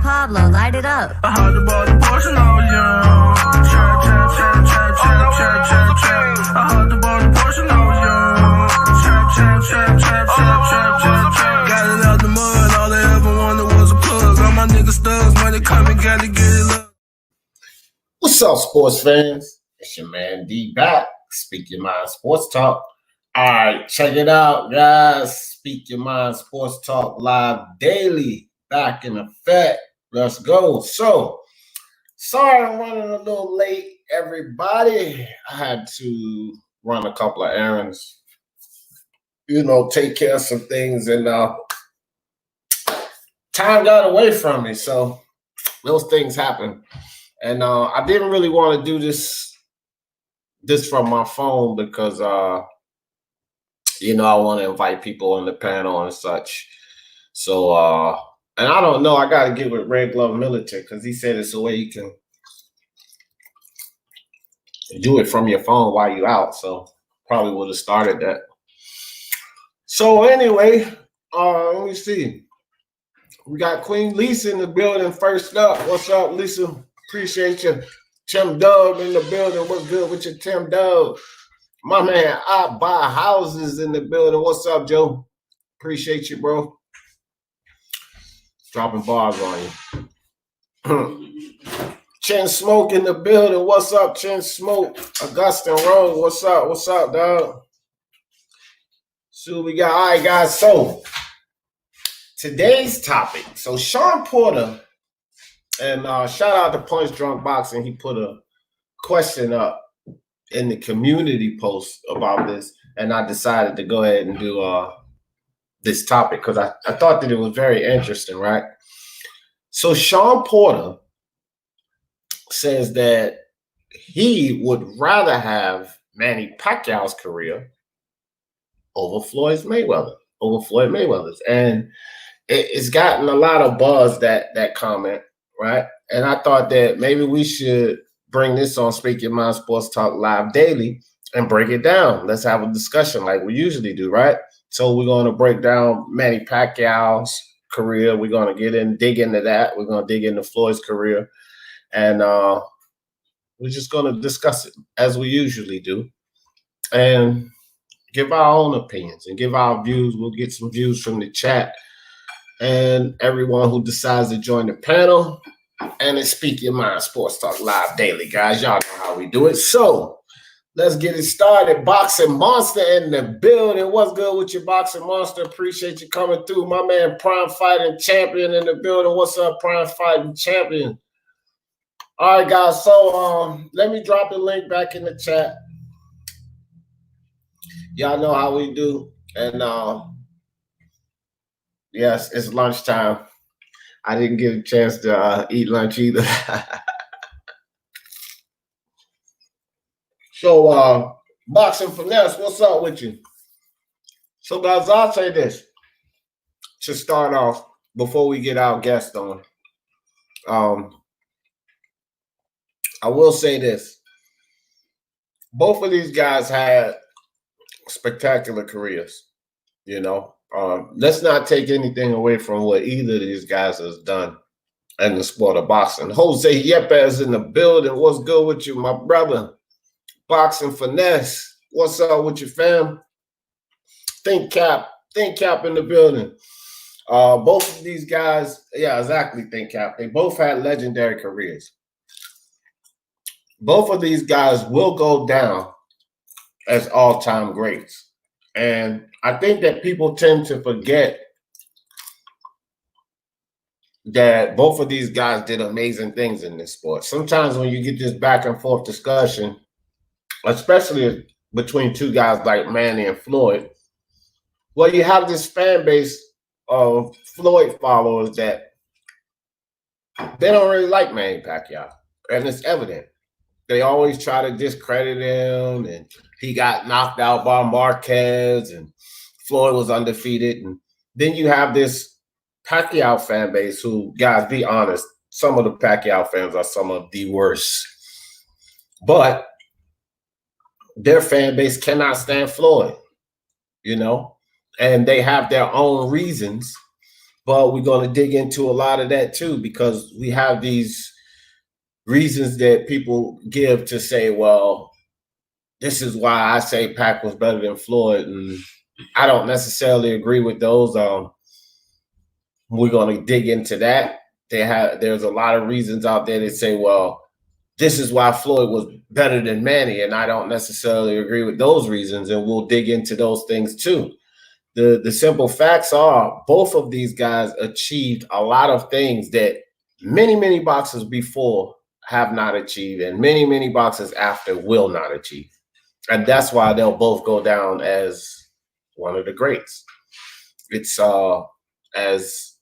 Pablo, light it up. I had to buy the Porsche now, yeah. Trap, trap, trap, trap, trap, trap, trap, trap. I had to buy the Porsche now, yeah. Trap, trap, trap, trap, trap, trap, trap, trap. Got it out the mud, all they ever wanted was a plug. All my niggas thugs, money coming, gotta get it up. What's up, sports fans? It's your man D back. Speak Your Mind Sports Talk. All right, check it out, guys. Speak Your Mind Sports Talk live daily. Back in effect. Let's go. So, sorry I'm running a little late, everybody. I had to run a couple of errands, take care of some things, and time got away from me. So, those things happen. And I didn't really want to do this from my phone because, I want to invite people on the panel and such. So, and I don't know, I got to get with Red Glove Military because he said it's a way you can do it from your phone while you're out. So, probably would have started that. So, anyway, let me see. We got Queen Lisa in the building first up. What's up, Lisa? Appreciate you. Tim Dub in the building. What's good with your Tim Dub? My man, I buy houses in the building. What's up, Joe? Appreciate you, bro. Dropping bars on you. Chin Smoke in the building. What's up, Chin Smoke? Augustine Road. What's up? What's up, dog? So we got, all right, guys. So today's topic. So Sean Porter, and shout out to Punch Drunk Boxing. He put a question up in the community post about this, and I decided to go ahead and do this topic because I thought that it was very interesting, right? So Sean Porter says that he would rather have Manny Pacquiao's career over Floyd Mayweather's, and it's gotten a lot of buzz, that comment, right? And I thought that maybe we should bring this on Speak Your Mind Sports Talk live daily and break it down. Let's have a discussion like we usually do, right? So we're going to break down Manny Pacquiao's career. We're going to dig into that. We're going to dig into Floyd's career. And we're just going to discuss it as we usually do and give our own opinions and give our views. We'll get some views from the chat and everyone who decides to join the panel. And it's Speak Your Mind Sports Talk live daily, guys. Y'all know how we do it. So let's get it started. Boxing Monster in the building. What's good with your Boxing Monster? Appreciate you coming through. My man Prime Fighting Champion in the building. What's up, Prime Fighting Champion? All right, guys. So let me drop the link back in the chat. Y'all know how we do. And yes, it's lunchtime. I didn't get a chance to eat lunch either. So, Boxing Finesse, what's up with you? So, guys, I'll say this to start off before we get our guest on. I will say this. Both of these guys had spectacular careers, Let's not take anything away from what either of these guys has done in the sport of boxing. Jose Yepes is in the building. What's good with you, my brother? Boxing Finesse. What's up with you, fam? Think Cap in the building. Both of these guys, yeah, exactly, Think Cap. They both had legendary careers. Both of these guys will go down as all-time greats. And I think that people tend to forget that both of these guys did amazing things in this sport. Sometimes when you get this back and forth discussion, especially between two guys like Manny and Floyd, well, you have this fan base of Floyd followers that they don't really like Manny Pacquiao. And it's evident. They always try to discredit him, and he got knocked out by Marquez, and Floyd was undefeated. And then you have this Pacquiao fan base who, guys, be honest, some of the Pacquiao fans are some of the worst. But their fan base cannot stand Floyd, and they have their own reasons But we're going to dig into a lot of that too, because we have these reasons that people give to say, well, this is why I say Pac was better than Floyd. And I don't necessarily agree with those. We're going to dig into that. There's a lot of reasons out there that say, well, this is why Floyd was better than Manny. And I don't necessarily agree with those reasons. And we'll dig into those things too. The simple facts are both of these guys achieved a lot of things that many boxers before have not achieved, and many boxers after will not achieve. And that's why they'll both go down as one of the greats. It's as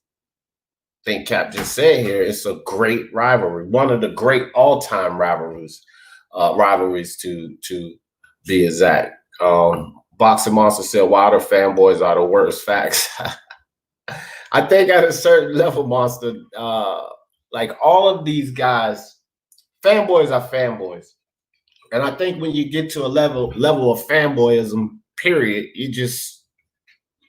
I think Cap just said here, it's a great rivalry, one of the great all-time rivalries to be exact. Boxing Monster said Wilder fanboys are the worst. Facts. I think at a certain level, Monster, like all of these guys, fanboys are fanboys. And I think when you get to a level of fanboyism, period, you're just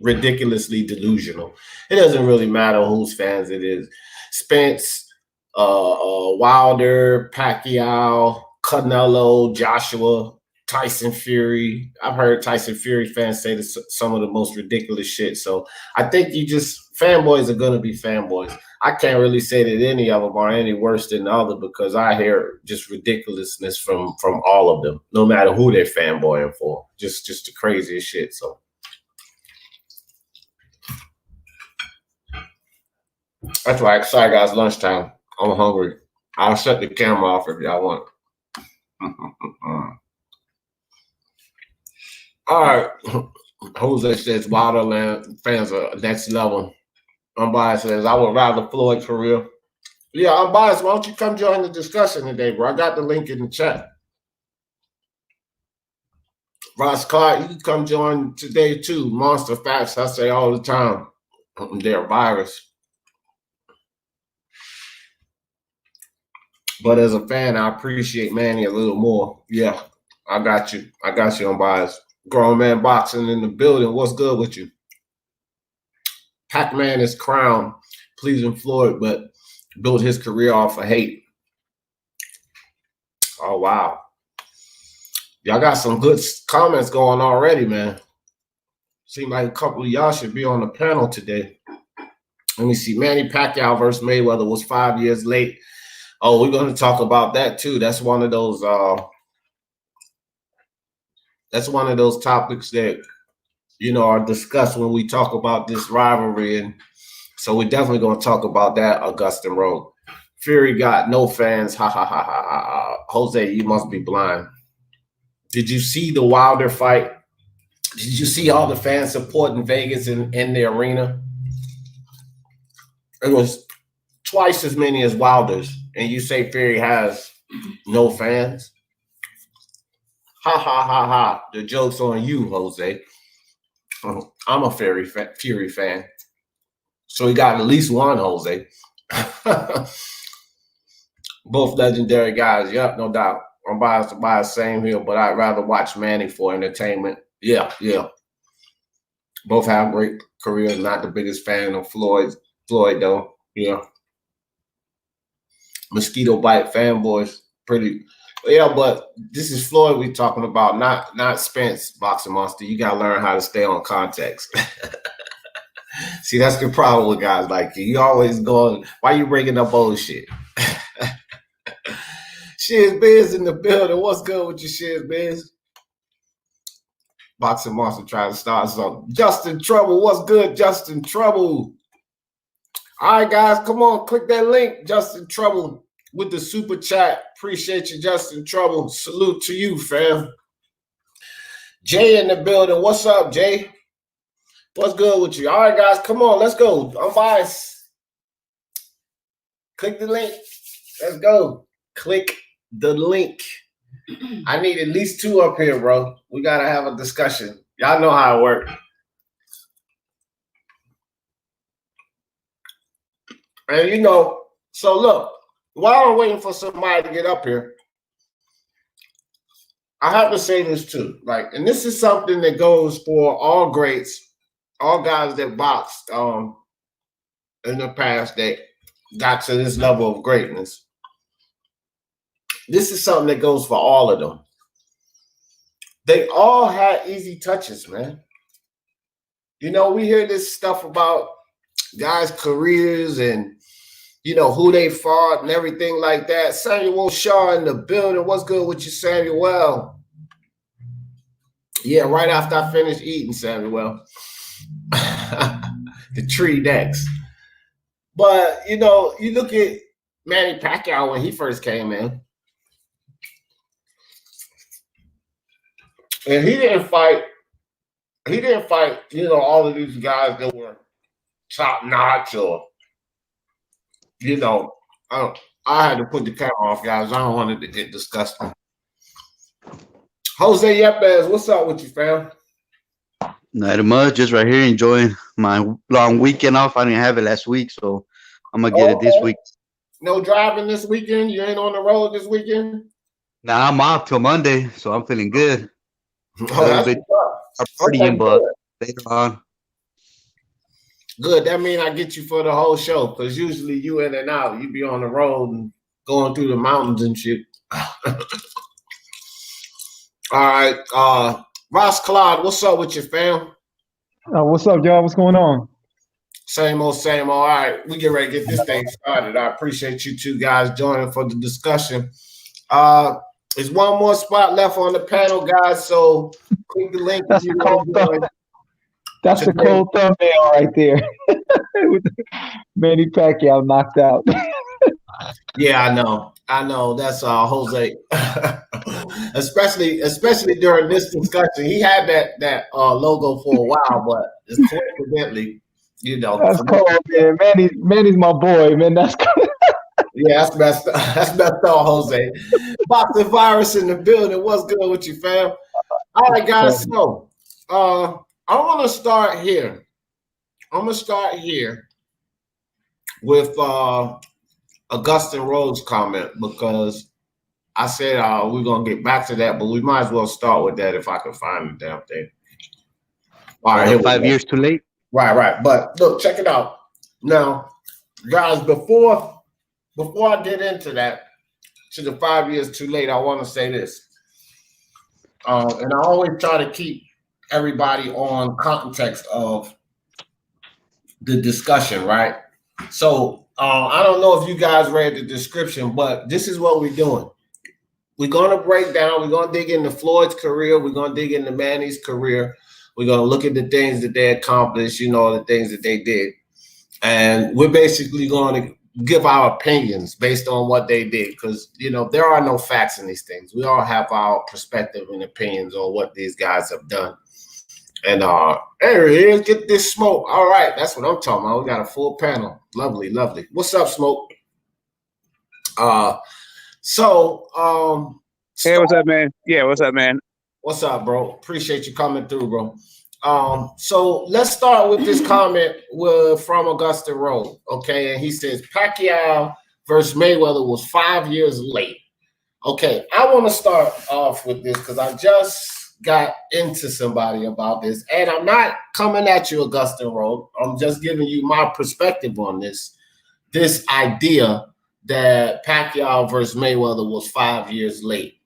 ridiculously delusional. It doesn't really matter whose fans it is. Spence, Wilder, Pacquiao, Canelo, Joshua, Tyson Fury. I've heard Tyson Fury fans say some of the most ridiculous shit. So I think fanboys are going to be fanboys. I can't really say that any of them are any worse than the other, because I hear just ridiculousness from all of them, no matter who they're fanboying for. Just the craziest shit. So that's why. Sorry, guys, lunchtime. I'm hungry. I'll shut the camera off if y'all want. All right. Jose says Wilderland fans are next level. Unbiased says I would rather Floyd for real. Yeah, Unbiased. Why don't you come join the discussion today, bro? I got the link in the chat. Ross Clark, you can come join today too. Monster Facts, I say all the time. They're a virus. But as a fan, I appreciate Manny a little more. Yeah, I got you. I got you, Unbiased. Grown man boxing in the building. What's good with you? Pac-Man is crowned, pleasing Floyd, but built his career off of hate. Oh, wow. Y'all got some good comments going already, man. Seems like a couple of y'all should be on the panel today. Let me see. Manny Pacquiao versus Mayweather was 5 years late. Oh, we're going to talk about that too. That's one of those topics that, you know, are discussed when we talk about this rivalry. And so we're definitely going to talk about that, Augustin Road. Fury got no fans. Ha, ha, ha, ha, ha. Jose, you must be blind. Did you see the Wilder fight? Did you see all the fans supporting Vegas in the arena? It was twice as many as Wilder's. And you say Fury has no fans? Ha, ha, ha, ha. The joke's on you, Jose. I'm a Fury fan. So he got at least one, Jose. Both legendary guys. Yep, no doubt. I'm biased to buy the same here, but I'd rather watch Manny for entertainment. Yeah. Both have great careers. Not the biggest fan of Floyd though. Yeah. Mosquito bite fanboys. Pretty. Yeah, but this is Floyd we talking about, not Spence, Boxing Monster. You got to learn how to stay on context. See, that's the problem with guys like you. You always going, why you bringing up bullshit? Shiz Biz in the building. What's good with you, Shiz Biz? Boxing Monster trying to start something. Justin Trouble. What's good, Justin Trouble? All right, guys, come on. Click that link, Justin Trouble, with the super chat. Appreciate you, Justin Trouble. Salute to you, fam. Jay in the building. What's up, Jay? What's good with you? All right, guys, come on. Let's go. Unbiased. Click the link. Let's go. Click the link. I need at least 2 up here, bro. We got to have a discussion. Y'all know how it works. And, you know, so look, while I'm waiting for somebody to get up here, I have to say this too. Like, and this is something that goes for all greats, all guys that boxed. in the past that got to this level of greatness. This is something that goes for all of them. They all had easy touches, man. You know, we hear this stuff about guys' careers and, you know, who they fought and everything like that. Samuel Shaw in the building. What's good with you, Samuel? Yeah, right after I finished eating, Samuel. The tree next. But, you know, you look at Manny Pacquiao when he first came in. And he didn't fight, you know, all of these guys that were top notch or, you know, I had to put the camera off, guys. I don't want it to get disgusting. Jose Yepes, what's up with you, fam? Not much, just right here enjoying my long weekend off. I didn't have it last week, so I'm gonna get it this week. No driving this weekend? You ain't on the road this weekend? Nah, I'm off till Monday, so I'm feeling good. Oh, that's bit partying, but later on. Good. That means I get you for the whole show, because usually you in and out. You be on the road and going through the mountains and shit. All right. Ross Claude, what's up with you, fam? What's up, y'all? What's going on? Same old, same old. All right, we get ready to get this thing started. I appreciate you two guys joining for the discussion. There's one more spot left on the panel, guys, so click the link. That's the cold thumbnail. That's the cold thumbnail right there. Manny Pacquiao knocked out. Yeah, I know. That's Jose. especially during this discussion. He had that logo for a while, but it's coincidentally, you know. That's cold, man. Manny's my boy, man. That's cool. Yeah, that's messed up. That's messed up, Jose. Boxing Virus in the building. What's good with you, fam? All right, guys. So I want to start here. I'm gonna start here with Augustin Rhodes' comment, because I said we're gonna get back to that, but we might as well start with that if I can find the damn thing. All right, 5 years too late. Right. But look, check it out. Now, guys, before I get into that, to the 5 years too late, I want to say this. And I always try to keep everybody on context of the discussion, right? So I don't know if you guys read the description, but this is what we're doing. We're going to break down. We're going to dig into Floyd's career. We're going to dig into Manny's career. We're going to look at the things that they accomplished, you know, the things that they did. And we're basically going to give our opinions based on what they did, because, you know, there are no facts in these things. We all have our perspective and opinions on what these guys have done. And there it is. Get this smoke. All right, that's what I'm talking about. We got a full panel. Lovely. What's up, Smoke? Hey, what's up, man? Yeah, what's up, man? What's up, bro? Appreciate you coming through, bro. So let's start with this comment from Augustin Rhodes, okay? And he says Pacquiao versus Mayweather was 5 years late. Okay, I want to start off with this because I just got into somebody about this, and I'm not coming at you, Augustin Rhodes. I'm just giving you my perspective on this idea that Pacquiao versus Mayweather was 5 years late.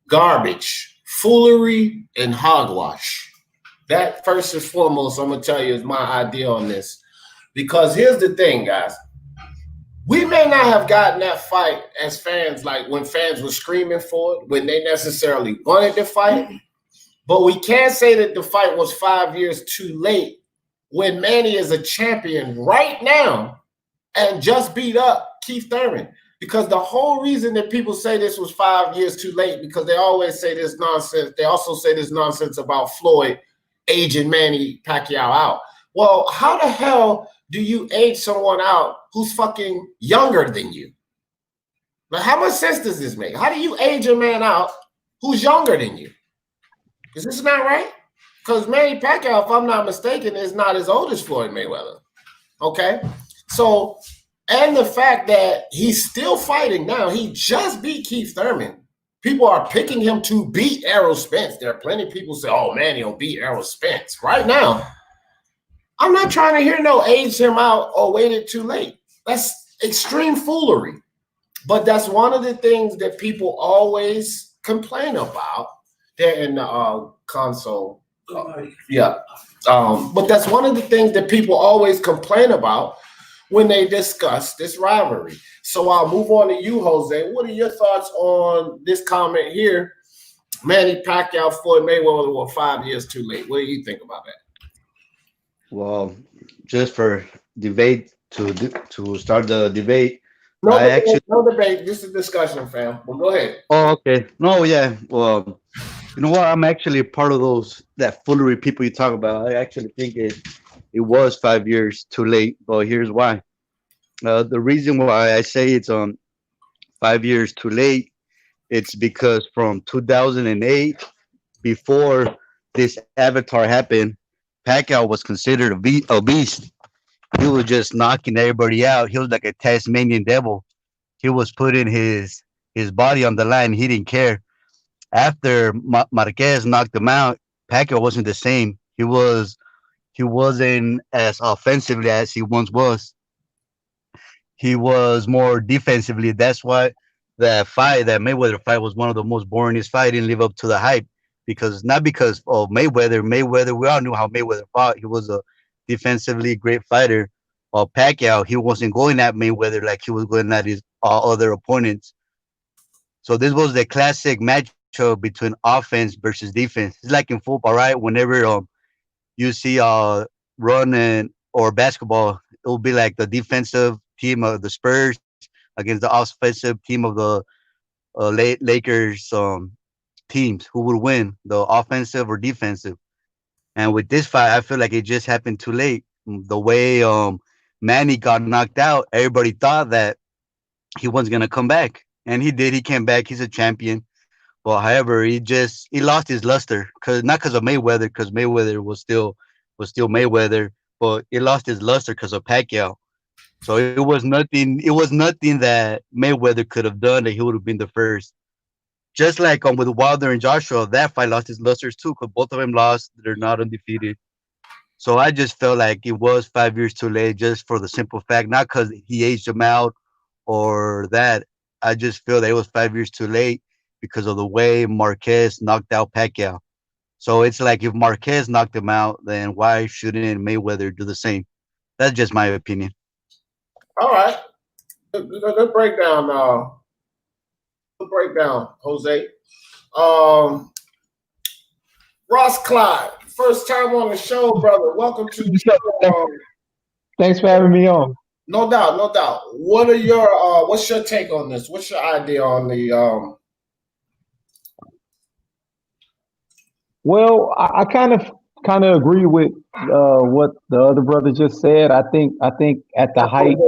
Garbage, foolery, and hogwash. That, first and foremost, I'm going to tell you, is my idea on this. Because here's the thing, guys. We may not have gotten that fight as fans, like when fans were screaming for it, when they necessarily wanted to fight. But we can't say that the fight was 5 years too late when Manny is a champion right now and just beat up Keith Thurman. Because the whole reason that people say this was 5 years too late, because they always say this nonsense. They also say this nonsense about Floyd aging Manny Pacquiao out. Well, how the hell do you age someone out who's fucking younger than you? Like, how much sense does this make? How do you age a man out who's younger than you? Is this not right? Because Manny Pacquiao, if I'm not mistaken, is not as old as Floyd Mayweather. Okay? So, and the fact that he's still fighting now, he just beat Keith Thurman. People are picking him to beat Errol Spence. There are plenty of people who say, oh, man, he'll beat Errol Spence. Right now, I'm not trying to hear no aged him out or waited too late. That's extreme foolery. But that's one of the things that people always complain about. They're in the console. Yeah. But that's one of the things that people always complain about when they discuss this rivalry. So I'll move on to you, Jose. What are your thoughts on this comment here? Manny Pacquiao, Floyd Mayweather were 5 years too late. What do you think about that? Well, just for debate to start the debate, No I debate, actually. no debate. This is discussion, fam. Well, go ahead. Oh, okay. No, yeah. Well, you know what? I'm actually part of those that foolery people you talk about. I actually think it was 5 years too late. But here's why. The reason why I say it's 5 years too late, it's because from 2008, before this avatar happened, Pacquiao was considered a beast. He was just knocking everybody out. He was like a Tasmanian devil. He was putting his body on the line. He didn't care. After Marquez knocked him out, Pacquiao wasn't the same. He wasn't as offensively as he once was. He was more defensively. That's why that Mayweather fight was one of the most boringest fight. Didn't live up to the hype because not because of Mayweather. Mayweather, we all knew how Mayweather fought. He was a defensively great fighter. While Pacquiao, he wasn't going at Mayweather like he was going at his other opponents. So this was the classic matchup between offense versus defense. It's like in football, right? Whenever you see running or basketball, it will be like the defensive team of the Spurs against the offensive team of the Lakers teams. Who would win, the offensive or defensive? And with this fight, I feel like it just happened too late. The way Manny got knocked out, everybody thought that he wasn't gonna come back, and he did. He came back. He's a champion. But however, he lost his luster not because of Mayweather, because Mayweather was still Mayweather, but it lost his luster because of Pacquiao. So it was nothing. It was nothing that Mayweather could have done that he would have been the first. Just like with Wilder and Joshua, that fight lost his lusters too, because both of them lost. They're not undefeated. So I just felt like it was 5 years too late, just for the simple fact, not because he aged him out or that. I just feel that it was 5 years too late because of the way Marquez knocked out Pacquiao. So it's like if Marquez knocked him out, then why shouldn't Mayweather do the same? That's just my opinion. All right. Good breakdown, good breakdown, Jose. Ross Clyde, first time on the show, brother. Welcome to the show. Thanks for having me on. No doubt, no doubt. What are your what's your take on this? What's your idea on the Well, I kind of agree with what the other brother just said. I think at the height,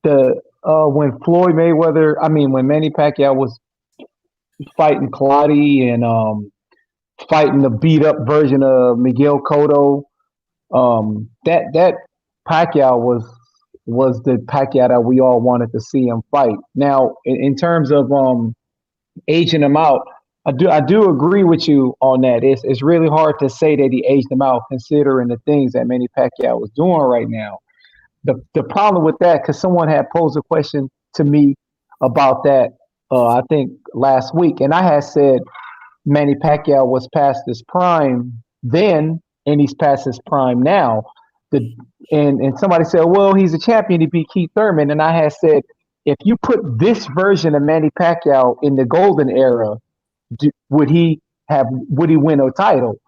when Floyd Mayweather, when Manny Pacquiao was fighting Cotto and fighting the beat up version of Miguel Cotto, that Pacquiao was the Pacquiao that we all wanted to see him fight. Now, in terms of aging him out, I do agree with you on that. It's really hard to say that he aged him out considering the things that Manny Pacquiao was doing right now. The problem with that, because someone had posed a question to me about that, I think last week, and I had said Manny Pacquiao was past his prime then, and he's past his prime now. And somebody said, well, he's a champion. He beat Keith Thurman, and I had said, if you put this version of Manny Pacquiao in the golden era, would he win a title?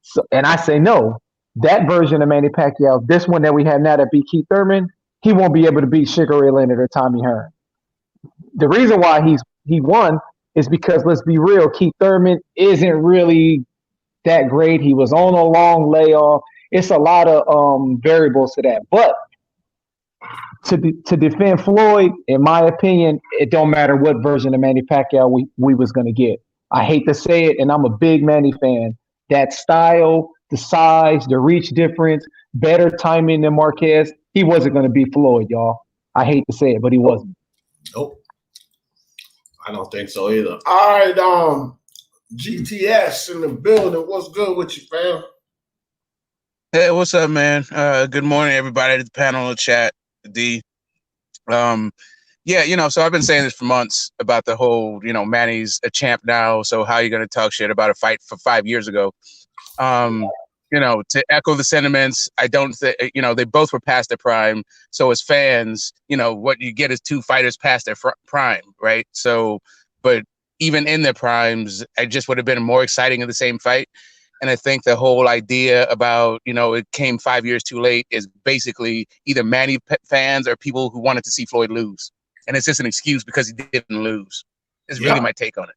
So, and I say no. That version of Manny Pacquiao, this one that we have now that beat Keith Thurman, he won't be able to beat Sugar Ray Leonard or Tommy Hearn. The reason why he won is because, let's be real, Keith Thurman isn't really that great. He was on a long layoff. It's a lot of variables to that. But to defend Floyd, in my opinion, it don't matter what version of Manny Pacquiao we was going to get. I hate to say it, and I'm a big Manny fan. That style, the size, the reach difference, better timing than Marquez. He wasn't going to beat Floyd, y'all. I hate to say it, but he wasn't. Nope. I don't think so either. All right, GTS in the building. What's good with you, fam? Hey, what's up, man? Good morning, everybody at the panel and chat. D. Yeah, so I've been saying this for months about the whole, Manny's a champ now, so how are you going to talk shit about a fight for 5 years ago? To echo the sentiments, I don't think, they both were past their prime. So as fans, what you get is two fighters past their prime, right? So, but even in their primes, I just would have been more exciting in the same fight. And I think the whole idea about, it came 5 years too late is basically either Manny fans or people who wanted to see Floyd lose. And it's just an excuse because he didn't lose. It's really my take on it.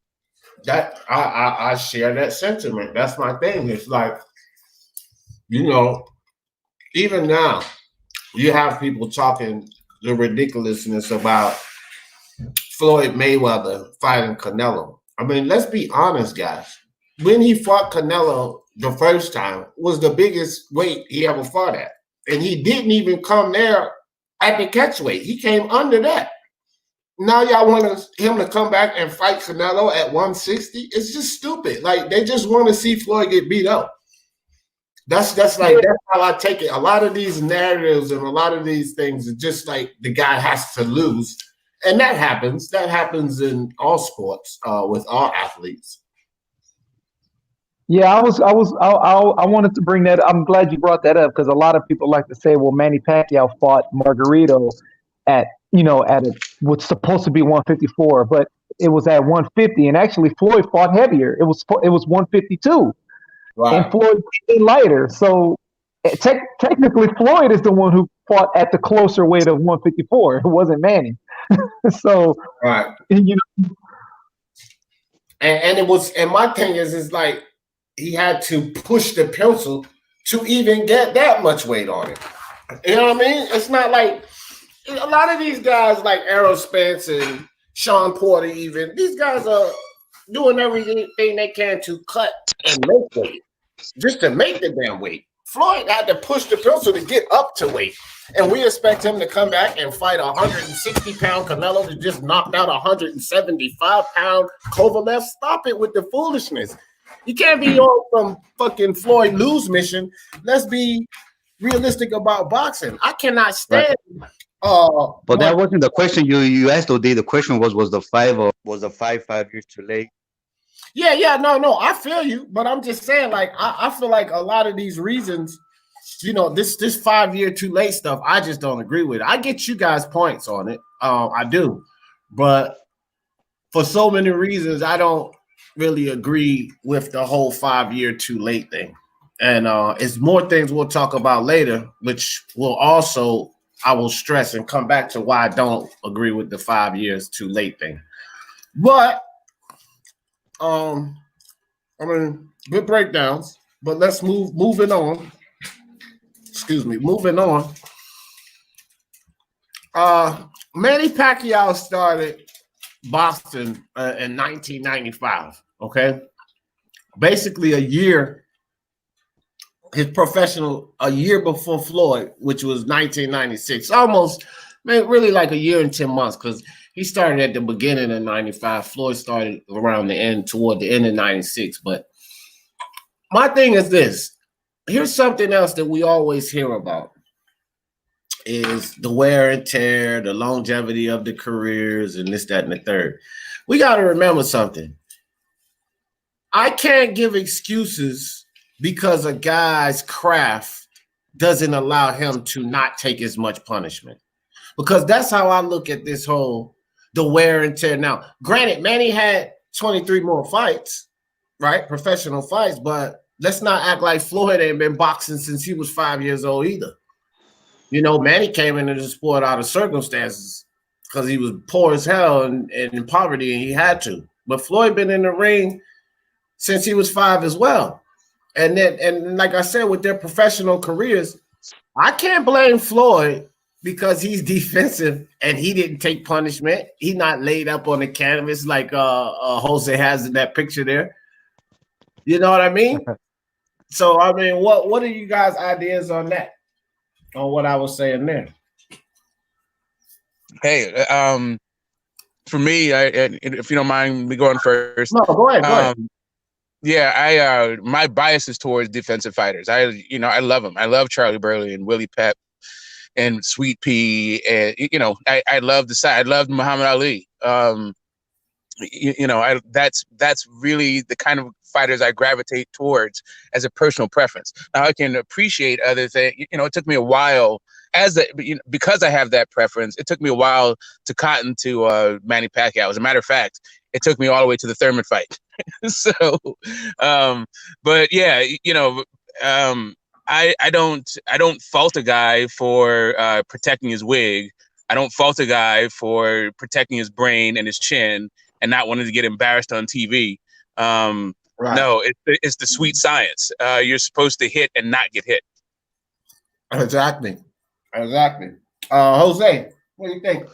That I share that sentiment. That's my thing. It's like, even now, you have people talking the ridiculousness about Floyd Mayweather fighting Canelo. I mean, let's be honest, guys. When he fought Canelo the first time was the biggest weight he ever fought at. And he didn't even come there at the catch weight. He came under that. Now y'all want him to come back and fight Canelo at 160? It's just stupid. Like, they just want to see Floyd get beat up. That's how I take it. A lot of these narratives and a lot of these things are just like the guy has to lose. And that happens. That happens in all sports with all athletes. Yeah, I wanted to bring that. I'm glad you brought that up because a lot of people like to say, well, Manny Pacquiao fought Margarito at what's supposed to be 154, but it was at 150, and actually Floyd fought heavier. It was 152, Right. and Floyd fought lighter. So technically, Floyd is the one who fought at the closer weight of 154. It wasn't Manny. So right, and it was. And my thing is like, he had to push the pencil to even get that much weight on it. You know what I mean? It's not like a lot of these guys like Errol Spence and Sean Porter, even these guys are doing everything they can to cut and make weight, just to make the damn weight. Floyd had to push the pencil to get up to weight. And we expect him to come back and fight a 160-pound Canelo that just knocked out a 175-pound Kovalev. Stop it with the foolishness. You can't be on some fucking Floyd lose mission. Let's be realistic about boxing. I cannot stand. Right. But that wasn't the question you asked, though. The question was the 5 years too late? Yeah, no, I feel you, but I'm just saying, like, I feel like a lot of these reasons, this 5 year too late stuff, I just don't agree with. I get you guys' points on it, I do, but for so many reasons, I don't really agree with the whole 5 year too late thing. And it's more things we'll talk about later, which will also, I will stress and come back to why I don't agree with the 5 years too late thing. But good breakdowns, but let's moving on. Moving on. Manny Pacquiao started boxing in 1995. Okay, basically a year before Floyd, which was 1996. Almost, really like a year and 10 months, because he started at the beginning of 95. Floyd started around toward the end of 96. But my thing is this. Here's something else that we always hear about is the wear and tear, the longevity of the careers, and this, that, and the third. We got to remember something. I can't give excuses because a guy's craft doesn't allow him to not take as much punishment. Because that's how I look at this the wear and tear. Now, granted, Manny had 23 more fights, right? Professional fights, but let's not act like Floyd ain't been boxing since he was 5 years old either. Manny came into the sport out of circumstances because he was poor as hell and in poverty, and he had to. But Floyd been in the ring since he was 5 as well. And like I said, with their professional careers, I can't blame Floyd because he's defensive and he didn't take punishment. He's not laid up on the canvas like Jose has in that picture there. You know what I mean? So, I mean, what are you guys' ideas on that? On what I was saying there? Hey, for me, if you don't mind me going first. No, go ahead. my bias is towards defensive fighters. I love them. I love Charlie Burley and Willie Pep and Sweet Pea, and I love the side. I love Muhammad Ali. That's really the kind of fighters I gravitate towards as a personal preference. Now I can appreciate other things. It took me a while because I have that preference. It took me a while to cotton to Manny Pacquiao. As a matter of fact, it took me all the way to the Thurman fight. So, but yeah, I don't fault a guy for protecting his wig. I don't fault a guy for protecting his brain and his chin and not wanting to get embarrassed on TV. Right. No, it's the sweet science. You're supposed to hit and not get hit. Exactly. Jose, what do you think?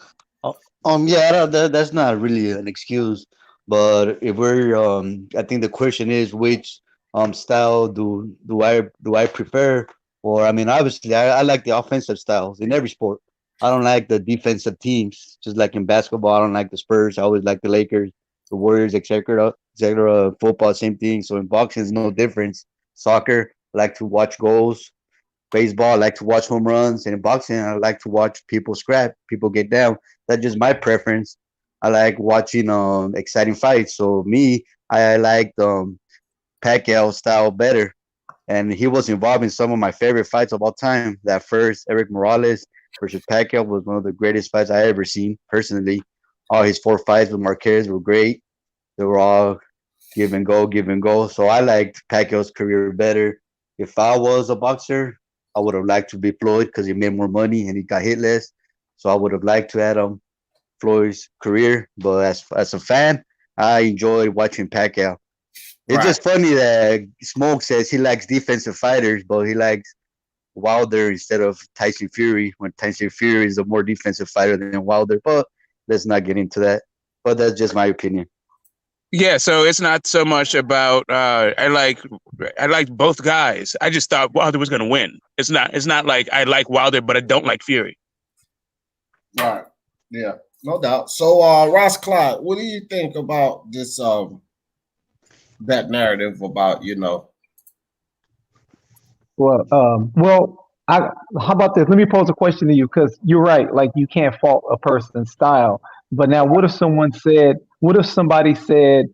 That's not really an excuse, but if we're, I think the question is which style do I prefer? Or obviously I like the offensive styles in every sport. I don't like the defensive teams. Just like in basketball, I don't like the Spurs. I always like the Lakers, the Warriors, etc. Football, same thing. So in boxing, it's no difference. Soccer, I like to watch goals. Baseball, I like to watch home runs. And in boxing, I like to watch people scrap, people get down. That's just my preference. I like watching exciting fights. So me, I like Pacquiao style better. And he was involved in some of my favorite fights of all time. That first, Eric Morales versus Pacquiao, was one of the greatest fights I ever seen, personally. All his 4 fights with Marquez were great. They were all give and go. So I liked Pacquiao's career better. If I was a boxer, I would have liked to be Floyd because he made more money and he got hit less. So I would have liked to have Floyd's career. But as a fan, I enjoy watching Pacquiao. It's just funny that Smoke says he likes defensive fighters, but he likes Wilder instead of Tyson Fury, when Tyson Fury is a more defensive fighter than Wilder. But let's not get into that. But that's just my opinion. Yeah, so it's not so much about I like both guys. I just thought Wilder was going to win. It's not like I like Wilder, but I don't like Fury. Right. Yeah, no doubt. So, Ross Clyde, what do you think about this? That narrative about Well, how about this? Let me pose a question to you, because you're right. Like, you can't fault a person's style. But now, what if somebody said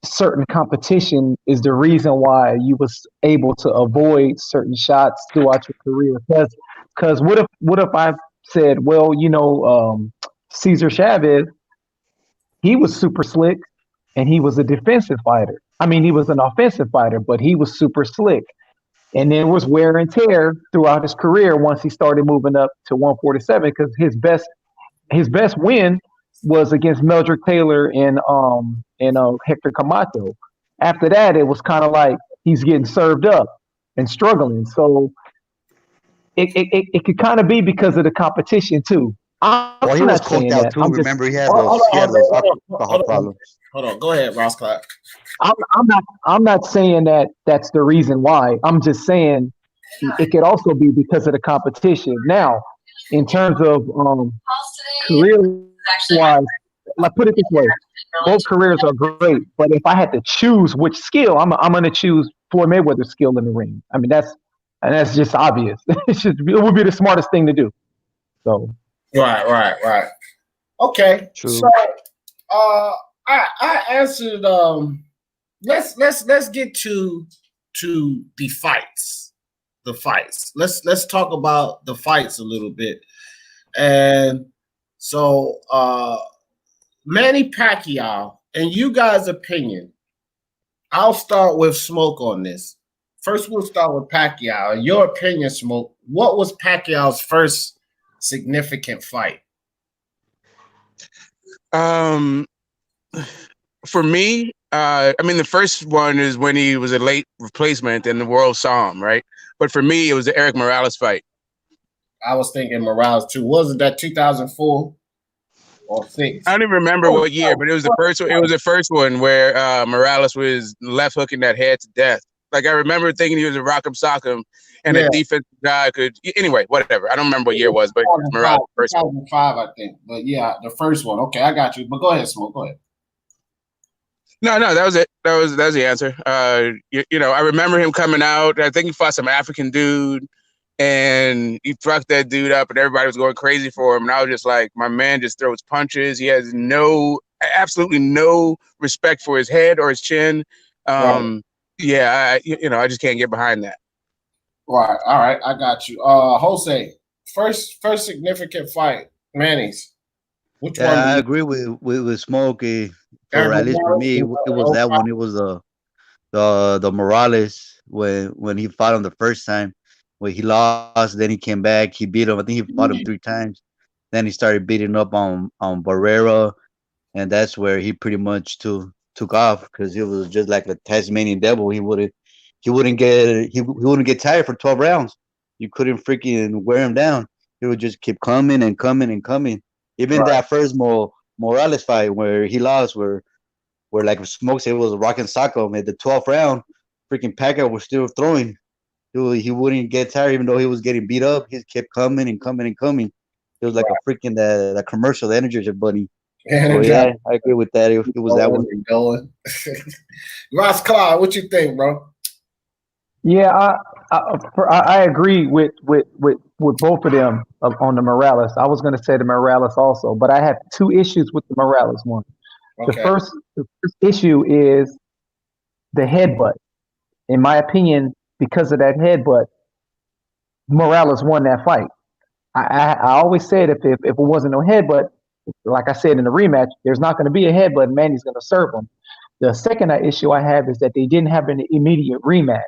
certain competition is the reason why you was able to avoid certain shots throughout your career? Because what if I said, well, Cesar Chavez, he was super slick and he was a defensive fighter. I mean, he was an offensive fighter, but he was super slick. And there was wear and tear throughout his career once he started moving up to 147, because his best win was against Meldrick Taylor and Hector Camacho. After that, it was kind of like he's getting served up and struggling. So it could kind of be because of the competition too. Well, he was coked out too. Remember, he had those alcohol problems. Hold on, go ahead, Ross Clark. I'm not saying that that's the reason why. I'm just saying it could also be because of the competition. Now, in terms of career-wise, like, put it this way, both careers are great. But if I had to choose which skill, I'm going to choose Floyd Mayweather's skill in the ring. I mean, that's just obvious. It would be the smartest thing to do. So. Right. Okay. True. So, I answered. Let's get to the fights. The fights. Let's talk about the fights a little bit. And so, Manny Pacquiao, in you guys' opinion, I'll start with Smoke on this. First, we'll start with Pacquiao. In your opinion, Smoke, what was Pacquiao's first significant fight? For me, the first one is when he was a late replacement and the world saw him, right? But for me, it was the Eric Morales fight. I was thinking Morales too. Wasn't that 2004 or 6? I don't even remember what year, but it was the first one. It was the first one where Morales was left hooking that head to death. Like, I remember thinking he was a rock'em sock'em, and a defensive guy could. Anyway, whatever. I don't remember what year it was, but Morales first 2005, I think. But yeah, the first one. Okay, I got you. But go ahead, Smoke. Go ahead. No, that was it. That was the answer. You know, I remember him coming out. I think he fought some African dude, and he fucked that dude up, and everybody was going crazy for him. And I was just like, my man just throws punches. He has absolutely no respect for his head or his chin. Right. Yeah, I just can't get behind that. Right. All right. I got you. Jose, first significant fight, Manny's. Which one? Yeah, I agree with Smokey. For at least for me, it was that one. It was the Morales when he fought him the first time. When he lost, then he came back. He beat him. I think he fought him 3 times. Then he started beating up on Barrera, and that's where he pretty much took off because he was just like a Tasmanian devil. He wouldn't get tired for 12 rounds. You couldn't freaking wear him down. He would just keep coming and coming and coming. Even that first Morales fight where he lost, where like Smoke said, it was rock and sock'em at the 12th round, freaking Pacquiao was still throwing. He wouldn't get tired even though he was getting beat up. He kept coming and coming and coming. It was like a freaking the commercial, the Energizer Bunny. So yeah, I agree with that. It was that one. Going. Ross Clyde, what you think, bro? Yeah, I agree with both of them on the Morales. I was going to say the Morales also, but I have 2 issues with the Morales one. Okay. The first issue is the headbutt. In my opinion, because of that headbutt, Morales won that fight. I always said if it wasn't no headbutt, like I said in the rematch, there's not going to be a headbutt. Manny's going to serve him. The second issue I have is that they didn't have an immediate rematch.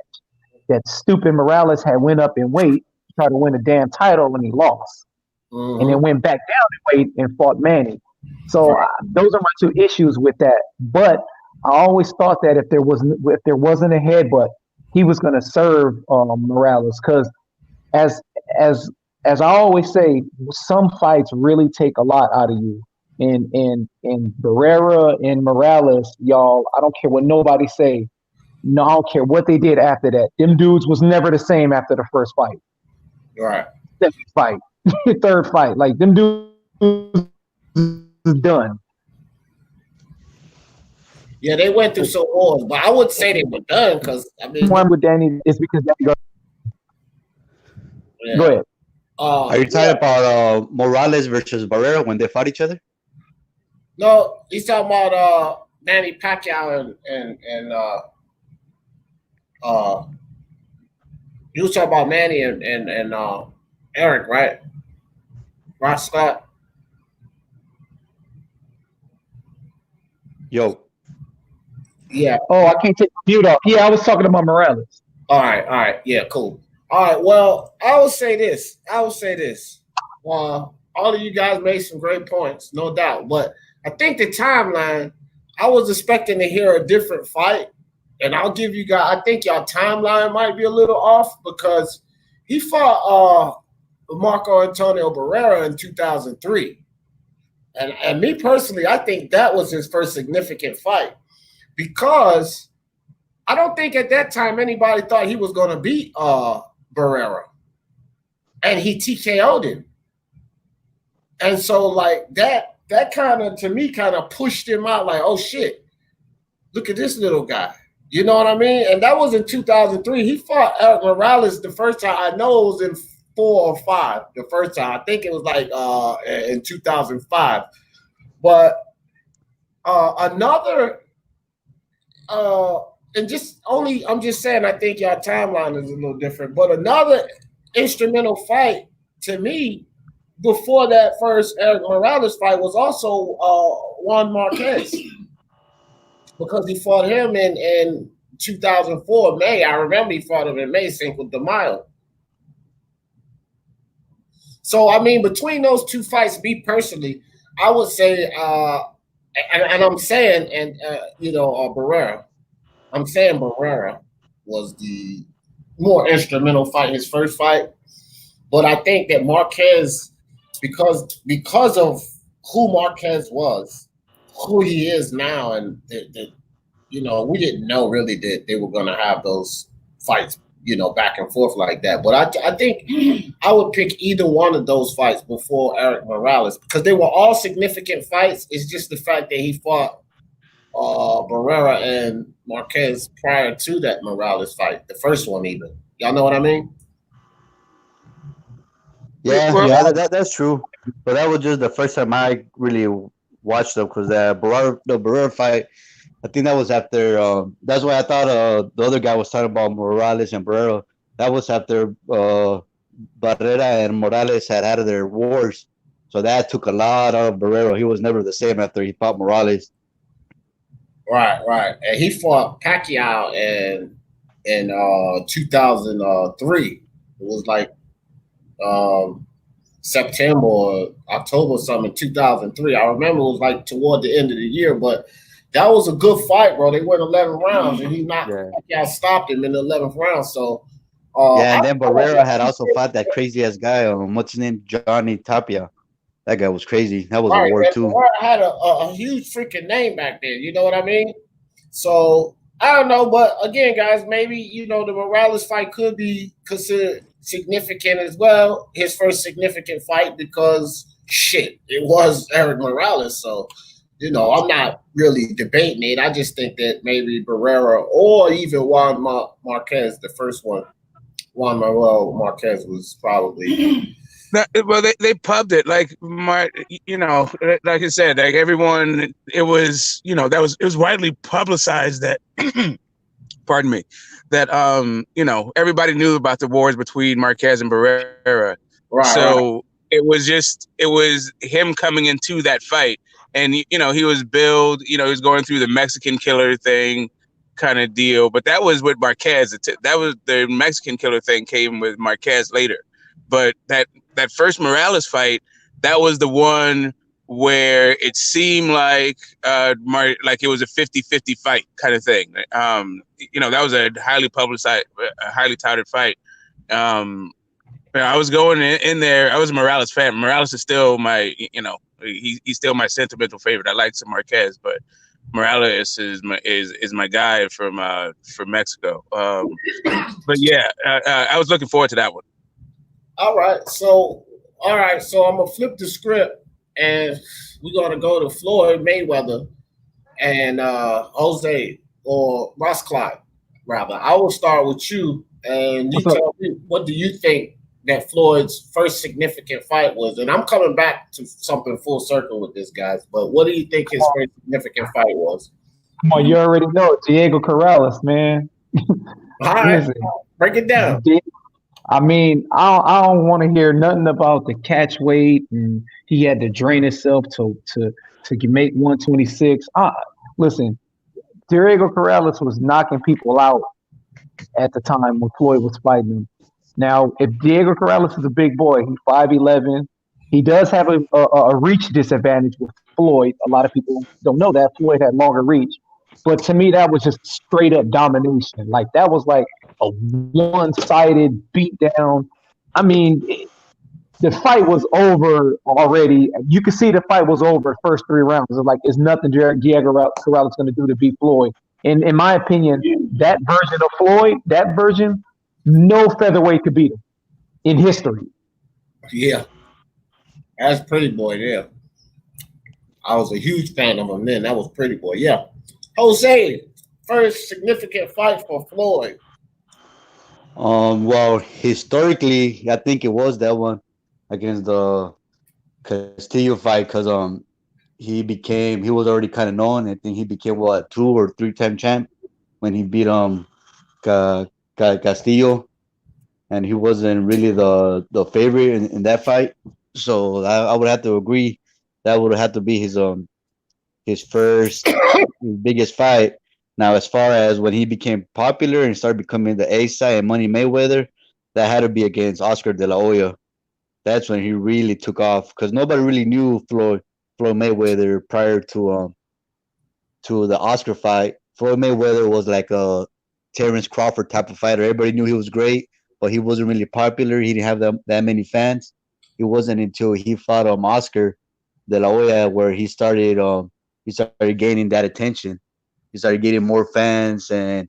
That stupid Morales had went up in weight to try to win a damn title and he lost. And then went back down in weight and fought Manny. So those are my 2 issues with that. But I always thought that if there wasn't a headbutt, he was going to serve Morales because as I always say, some fights really take a lot out of you. And Barrera and Morales, y'all, I don't care what nobody say. No, I don't care what they did after that. Them dudes was never the same after the first fight. Right. Second fight. Third fight. Like, them dudes is done. Yeah, they went through some wars, but I would say they were done because, I mean. One with Danny is because Danny Go ahead. Are you talking about Morales versus Barrera when they fought each other? No, he's talking about Manny Pacquiao and you was talking about Manny and Eric, right? Ross Scott. Yo. Yeah. Oh, I can't take the mute off. Yeah, I was talking about Morales. All right. Yeah, cool. All right. Well, I will say this. All of you guys made some great points, no doubt. But I think the timeline, I was expecting to hear a different fight. And I'll give you guys, I think your timeline might be a little off because he fought Marco Antonio Barrera in 2003. And me personally, I think that was his first significant fight because I don't think at that time anybody thought he was going to beat Barrera. And he TKO'd him. And so like that kind of, to me, kind of pushed him out like, oh shit, look at this little guy. You know what I mean? And that was in 2003. He fought Eric Morales the first time. I know it was in 4 or 5 the first time. I think it was like in 2005. But another and just only, I'm just saying, I think your timeline is a little different. But another instrumental fight to me before that first Eric Morales fight was also Juan Marquez. Because he fought him in 2004, May. I remember he fought him in May, Cinco de Mayo. So, I mean, between those 2 fights, me personally, I would say, and I'm saying, Barrera. I'm saying Barrera was the more instrumental fight, his first fight. But I think that Marquez, because of who Marquez was, who he is now, and we didn't know really that they were going to have those fights, back and forth like that. But I think I would pick either one of those fights before Eric Morales because they were all significant fights. It's just the fact that he fought Barrera and Marquez prior to that Morales fight, the first one even. Y'all know what I mean? Yeah, Well, yeah, that's true. But that was just the first time I really watched them because the Barrera fight, I think that was after. That's why I thought the other guy was talking about Morales and Barrera. That was after Barrera and Morales had their wars. So that took a lot out of Barrera. He was never the same after he fought Morales. Right, right. And he fought Pacquiao in 2003. It was like September or October or something, 2003. I remember it was like toward the end of the year, but that was a good fight, bro. They went 11 rounds and he knocked Pacquiao, stopped him in the 11th round. So Yeah, and then Barrera had also fought that crazy ass guy. What's his name? Johnny Tapia. That guy was crazy. That was a war too. Barrera had a huge freaking name back then. You know what I mean? So I don't know, but again, guys, maybe the Morales fight could be considered significant as well. His first significant fight because it was Eric Morales. So I'm not really debating it. I just think that maybe Barrera or even Juan Marquez, the first one, Juan Manuel Marquez was probably. Well, they pubbed it like like I said, like everyone. It was it was widely publicized that, pardon me, that everybody knew about the wars between Marquez and Barrera. Right, so it was him coming into that fight, and he was billed. He was going through the Mexican killer thing kind of deal, but that was with Marquez. That was the Mexican killer thing came with Marquez later, but that first Morales fight, that was the one where it seemed like it was a 50-50 fight kind of thing. That was a highly publicized, highly touted fight. I was going in there. I was a Morales fan. Morales is still my, he's still my sentimental favorite. I like some Marquez, but Morales is my guy from Mexico. But yeah, I was looking forward to that one. All right, so I'm gonna flip the script, and we're gonna go to Floyd Mayweather and Jose or Roskline, rather. I will start with you, and you tell me what do you think that Floyd's first significant fight was? And I'm coming back to something full circle with this, guys. But what do you think his first significant fight was? Come on, you already know Diego Corrales, man. All right, break it down. I mean, I don't want to hear nothing about the catch weight and he had to drain himself to make 126. Listen, Diego Corrales was knocking people out at the time when Floyd was fighting him. Now, if Diego Corrales is a big boy, he's 5'11". He does have a reach disadvantage with Floyd. A lot of people don't know that Floyd had longer reach. But to me, that was just straight up domination. Like that was like a one-sided beatdown. I mean, the fight was over already. You could see the fight was over first 3 rounds. It's like it's nothing Diego Corrales going to do to beat Floyd. And in my opinion, that version of Floyd, no featherweight could beat him in history. Yeah, that's Pretty Boy. Yeah, I was a huge fan of him then. That was Pretty Boy. Yeah. Jose, first significant fight for Floyd. Well, historically, I think it was that one against the Castillo fight because he was already kind of known. I think he became 2 or 3-time champ when he beat Castillo, and he wasn't really the favorite in that fight. So I would have to agree that would have to be his first his biggest fight. Now, as far as when he became popular and started becoming the A side and Money Mayweather, that had to be against Oscar De La Hoya. That's when he really took off because nobody really knew Floyd Mayweather prior to the Oscar fight. Floyd Mayweather was like a Terrence Crawford type of fighter. Everybody knew he was great, but he wasn't really popular. He didn't have that many fans. It wasn't until he fought Oscar De La Hoya where he started gaining that attention. He started getting more fans, and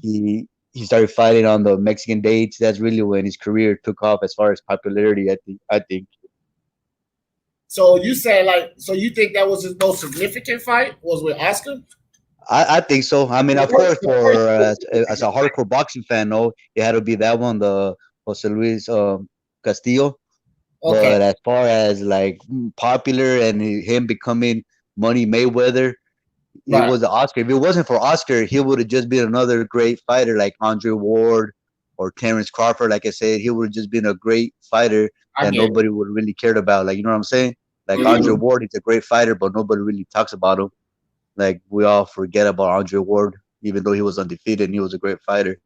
he started fighting on the Mexican dates. That's really when his career took off as far as popularity, I think. So you say you think that was his most significant fight was with Oscar? I think so. I mean, of course, for as a hardcore boxing fan, no, it had to be that one, the Jose Luis Castillo. Okay. But as far as like popular and him becoming Money Mayweather, it Right. was the Oscar. If it wasn't for Oscar, he would have just been another great fighter like Andre Ward or Terrence Crawford. Like I said, he would have just been a great fighter I that get it. nobody would really cared about. Like, you know what I'm saying? Like Andre Mhm. Ward, he's a great fighter, but nobody really talks about him. Like we all forget about Andre Ward, even though he was undefeated and he was a great fighter.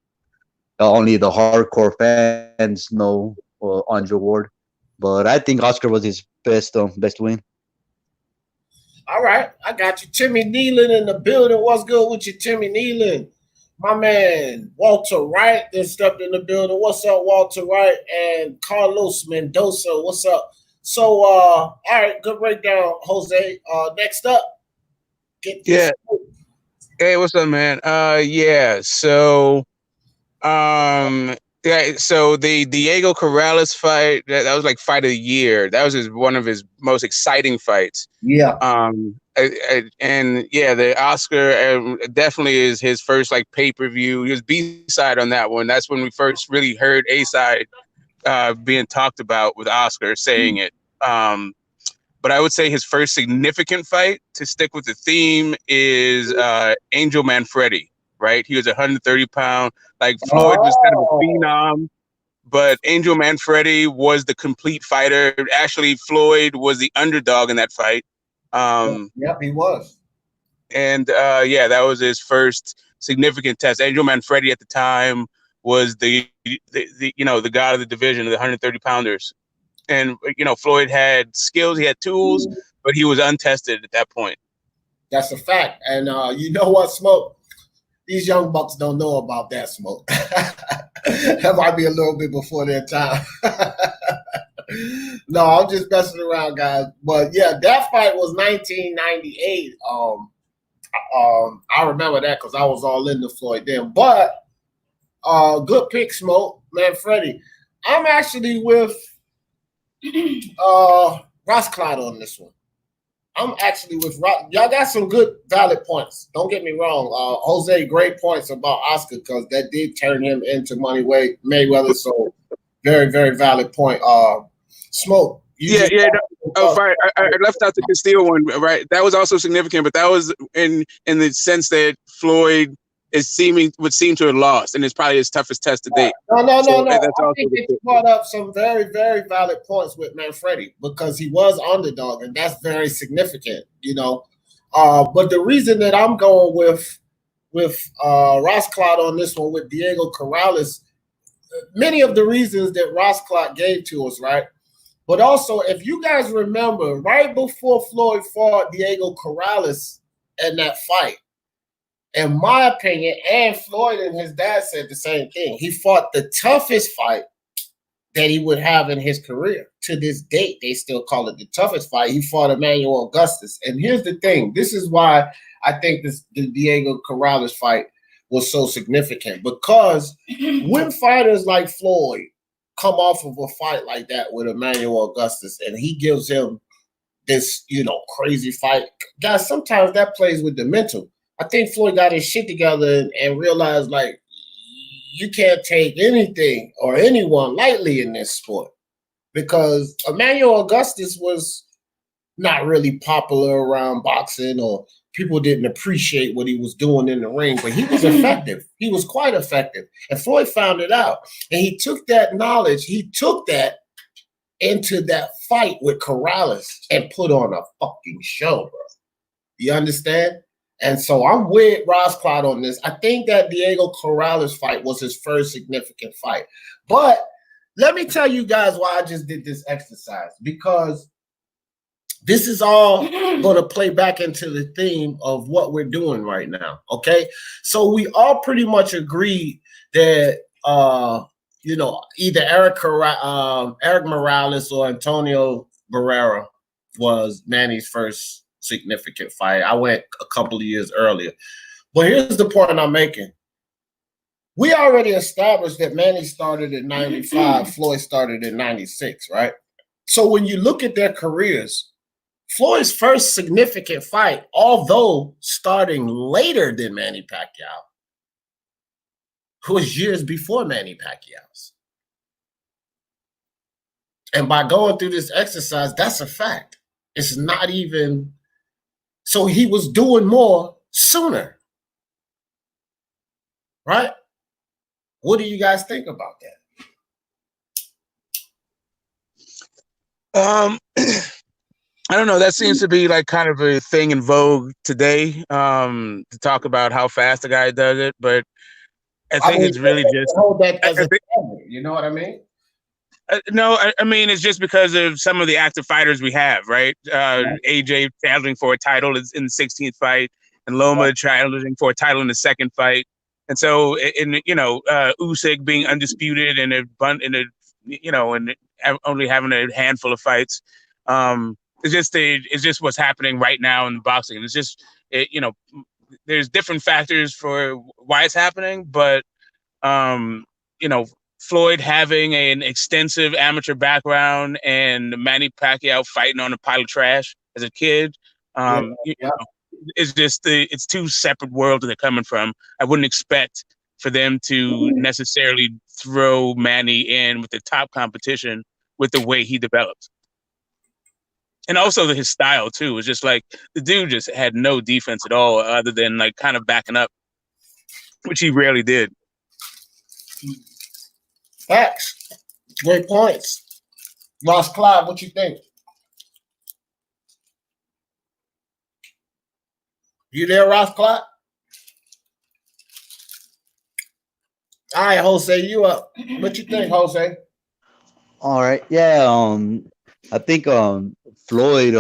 Only the hardcore fans know Andre Ward. But I think Oscar was his best win. All right, I got you. Timmy Nealon in the building. What's good with you, Timmy Nealon? My man, Walter Wright, then stepped in the building. What's up, Walter Wright? And Carlos Mendoza, what's up? So, all right, good breakdown, Jose. Next up, get this. Yeah. Hey, what's up, man? Yeah. So, yeah. So the Diego Corrales fight, that was like fight of the year. That was one of his most exciting fights. Yeah. And yeah, the Oscar definitely is his first like pay-per-view. He was B-side on that one. That's when we first really heard A-side being talked about with Oscar saying it. But I would say his first significant fight, to stick with the theme, is Angel Manfredi, right? He was 130 pound. Like Floyd was kind of a phenom, but Angel Manfredi was the complete fighter. Actually, Floyd was the underdog in that fight. Yep, he was. And yeah, that was his first significant test. Angel Manfredi at the time was the the god of the division, of the 130 pounders. And Floyd had skills, he had tools, but he was untested at that point. That's a fact. And you know what, Smoke? These young bucks don't know about that, Smoke. That might be a little bit before their time. No, I'm just messing around, guys. But yeah, that fight was 1998. I remember that because I was all into Floyd then. But good pick, Smoke, Manfredi. I'm actually with Ross Cotto on this one. I'm actually with Ross. Y'all got some good valid points. Don't get me wrong. Jose, great points about Oscar because that did turn him into Money Mayweather. So very, very valid point. Smoke. Yeah. Fine. I left out the Castillo one, right? That was also significant, but that was in the sense that Floyd would seem to have lost, and it's probably his toughest test to date. No. That's I think you brought up some very, very valid points with Manfredi because he was underdog, and that's very significant, But the reason that I'm going with Ross Cotto on this one with Diego Corrales, many of the reasons that Ross Cotto gave to us, right? But also, if you guys remember, right before Floyd fought Diego Corrales in that fight, in my opinion, and Floyd and his dad said the same thing. He fought the toughest fight that he would have in his career. To this date, they still call it the toughest fight. He fought Emmanuel Augustus. And here's the thing. This is why I think the Diego Corrales fight was so significant. Because when fighters like Floyd come off of a fight like that with Emmanuel Augustus and he gives him this, crazy fight, guys, sometimes that plays with the mental. I think Floyd got his shit together and realized, like, you can't take anything or anyone lightly in this sport because Emmanuel Augustus was not really popular around boxing or people didn't appreciate what he was doing in the ring, but he was effective. He was quite effective. And Floyd found it out. And he took that knowledge, he took that into that fight with Corrales and put on a fucking show, bro. You understand? And so I'm with Ross Cotto on this. I think that Diego Corrales fight was his first significant fight. But let me tell you guys why I just did this exercise, because this is all going to play back into the theme of what we're doing right now, okay? So we all pretty much agreed that, either Eric Morales or Antonio Barrera was Manny's first significant fight. I went a couple of years earlier. But here's the point I'm making. We already established that Manny started in 95, Floyd started in 96, right? So when you look at their careers, Floyd's first significant fight, although starting later than Manny Pacquiao, was years before Manny Pacquiao's. And by going through this exercise, that's a fact. It's not even, so he was doing more sooner, right? What do you guys think about that? I don't know. That seems to be like kind of a thing in vogue today, to talk about how fast the guy does it. But I think it's really just hold that as a standard, you know what I mean? No, I mean, it's just because of some of the active fighters we have, right? AJ challenging for a title in the 16th fight, and Loma challenging for a title in the second fight. And so, Usyk being undisputed and only having a handful of fights. It's just what's happening right now in boxing. It's just, there's different factors for why it's happening, but, Floyd having an extensive amateur background and Manny Pacquiao fighting on a pile of trash as a kid. It's just it's two separate worlds that they're coming from. I wouldn't expect for them to necessarily throw Manny in with the top competition with the way he develops. And also his style too. It's just like the dude just had no defense at all other than like kind of backing up, which he rarely did. Facts. Great points. Ross Clyde, what you think? You there, Ross Clyde? All right, Jose, you up. What you think, Jose? All right. Yeah. I think Floyd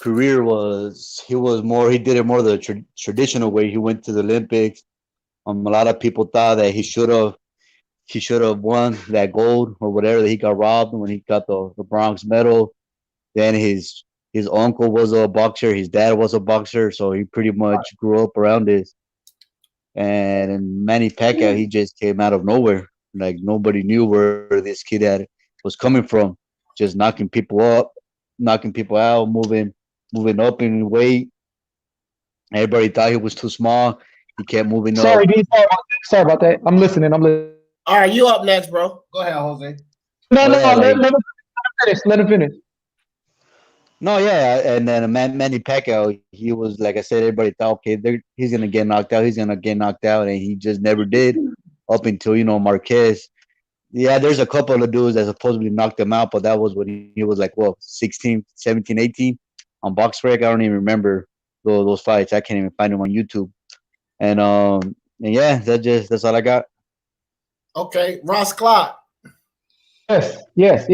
career he did it more the traditional way. He went to the Olympics. A lot of people thought that he should have won that gold or whatever, that he got robbed when he got the bronze medal. Then his uncle was a boxer, his dad was a boxer, so he pretty much grew up around this. And in Manny Pacquiao, he just came out of nowhere. Like nobody knew where this kid was coming from. Just knocking people up, knocking people out, moving up in weight. Everybody thought he was too small. He kept moving up. Sorry about that. I'm listening. All right, you up next, bro. Go ahead, Jose. Let him finish. No, yeah, and then Manny Pacquiao, he was, like I said, everybody thought, okay, he's gonna get knocked out, and he just never did, up until Marquez. Yeah, there's a couple of dudes that supposedly knocked him out, but that was when he was like 16, 17, 18 on BoxRec. I don't even remember those fights. I can't even find them on YouTube. And yeah, that's all I got. Okay, Ross Clyde. Yes.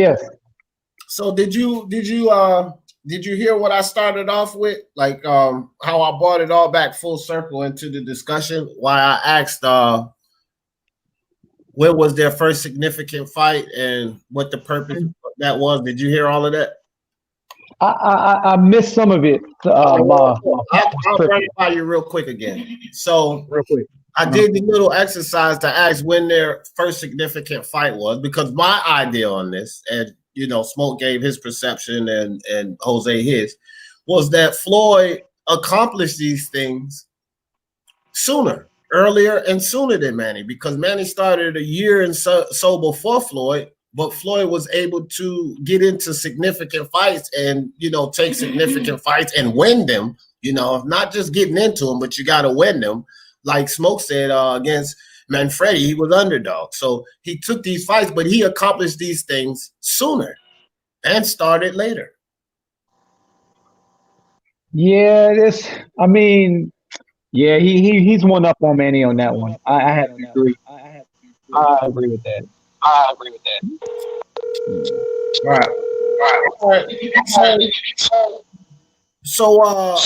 So did you hear what I started off with? Like how I brought it all back full circle into the discussion? Why I asked where was their first significant fight and what the purpose of that was? Did you hear all of that? I missed some of it. I'll run it by you real quick again. So real quick. I did the little exercise to ask when their first significant fight was, because my idea on this, and Smoke gave his perception and Jose his, was that Floyd accomplished these things earlier and sooner than Manny, because Manny started a year and so before Floyd, but Floyd was able to get into significant fights and take significant fights and win them. Not just getting into them, but you got to win them. Like Smoke said, against Manfredi, he was underdog. So he took these fights, but he accomplished these things sooner and started later. Yeah, he's one up on Manny on that one. I have to agree. I agree with that. All right. So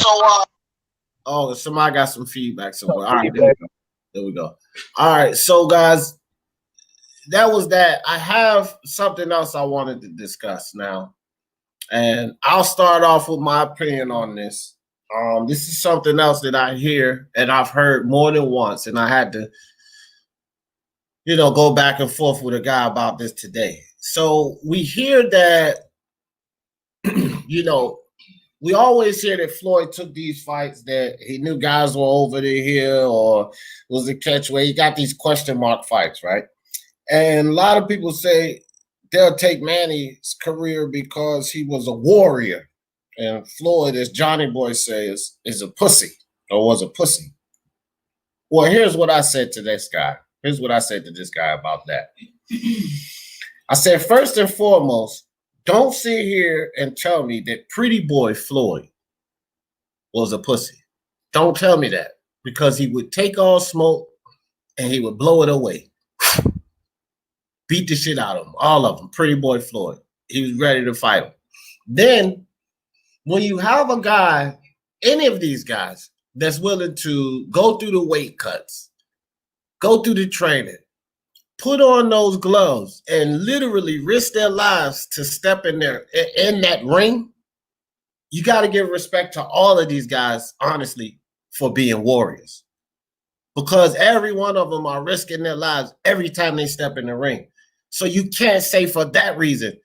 somebody got some feedback somewhere. All right, there we go. All right, so guys, that was that. I have something else I wanted to discuss now, and I'll start off with my opinion on this. This is something else that I hear and I've heard more than once, and I had to, go back and forth with a guy about this today. So we hear that, we always hear that Floyd took these fights that he knew guys were over the hill or was a catch where he got these question mark fights, right? And a lot of people say they'll take Manny's career because he was a warrior. And Floyd, as Johnny Boy says, is a pussy or was a pussy. Well, here's what I said to this guy. Here's what I said to this guy about that. I said, first and foremost, don't sit here and tell me that pretty boy Floyd was a pussy. Don't tell me that, because he would take all smoke and he would blow it away. Beat the shit out of them, all of them. Pretty boy Floyd. He was ready to fight him. Then when you have a guy, any of these guys, that's willing to go through the weight cuts, go through the training, put on those gloves, and literally risk their lives to step in there in that ring, you got to give respect to all of these guys, honestly, for being warriors. Because every one of them are risking their lives every time they step in the ring. So you can't say for that reason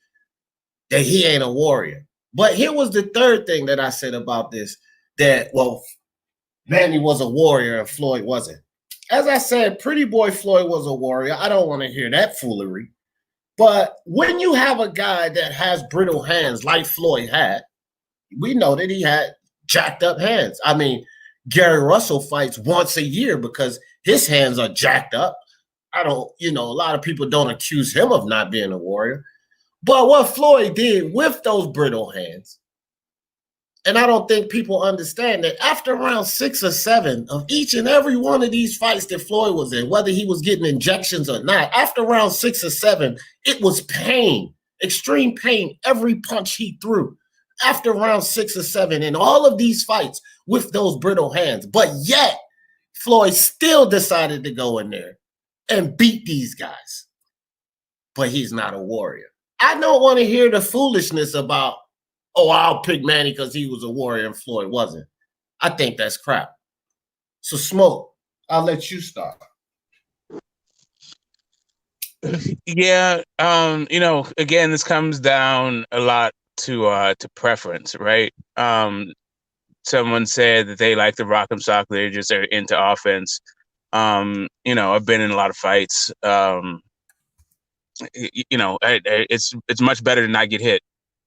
that he ain't a warrior. But here was the third thing that I said about this, that, well, Manny was a warrior and Floyd wasn't. As I said, pretty boy Floyd was a warrior. I don't want to hear that foolery. But when you have a guy that has brittle hands like Floyd had, we know that he had jacked up hands. I mean, Gary Russell fights once a year because his hands are jacked up. A lot of people don't accuse him of not being a warrior. But what Floyd did with those brittle hands, and I don't think people understand that after round 6 or 7 of each and every one of these fights that Floyd was in, whether he was getting injections or not, after round 6 or 7, it was pain, extreme pain, every punch he threw. After round 6 or 7 in all of these fights with those brittle hands. But yet, Floyd still decided to go in there and beat these guys. But he's not a warrior. I don't want to hear the foolishness about, oh, I'll pick Manny because he was a warrior and Floyd wasn't. I think that's crap. So, Smoke, I'll let you start. Yeah, again, this comes down a lot to preference, right? Someone said that they like the rock 'em sock, they're just into offense. I've been in a lot of fights. It's much better to not get hit.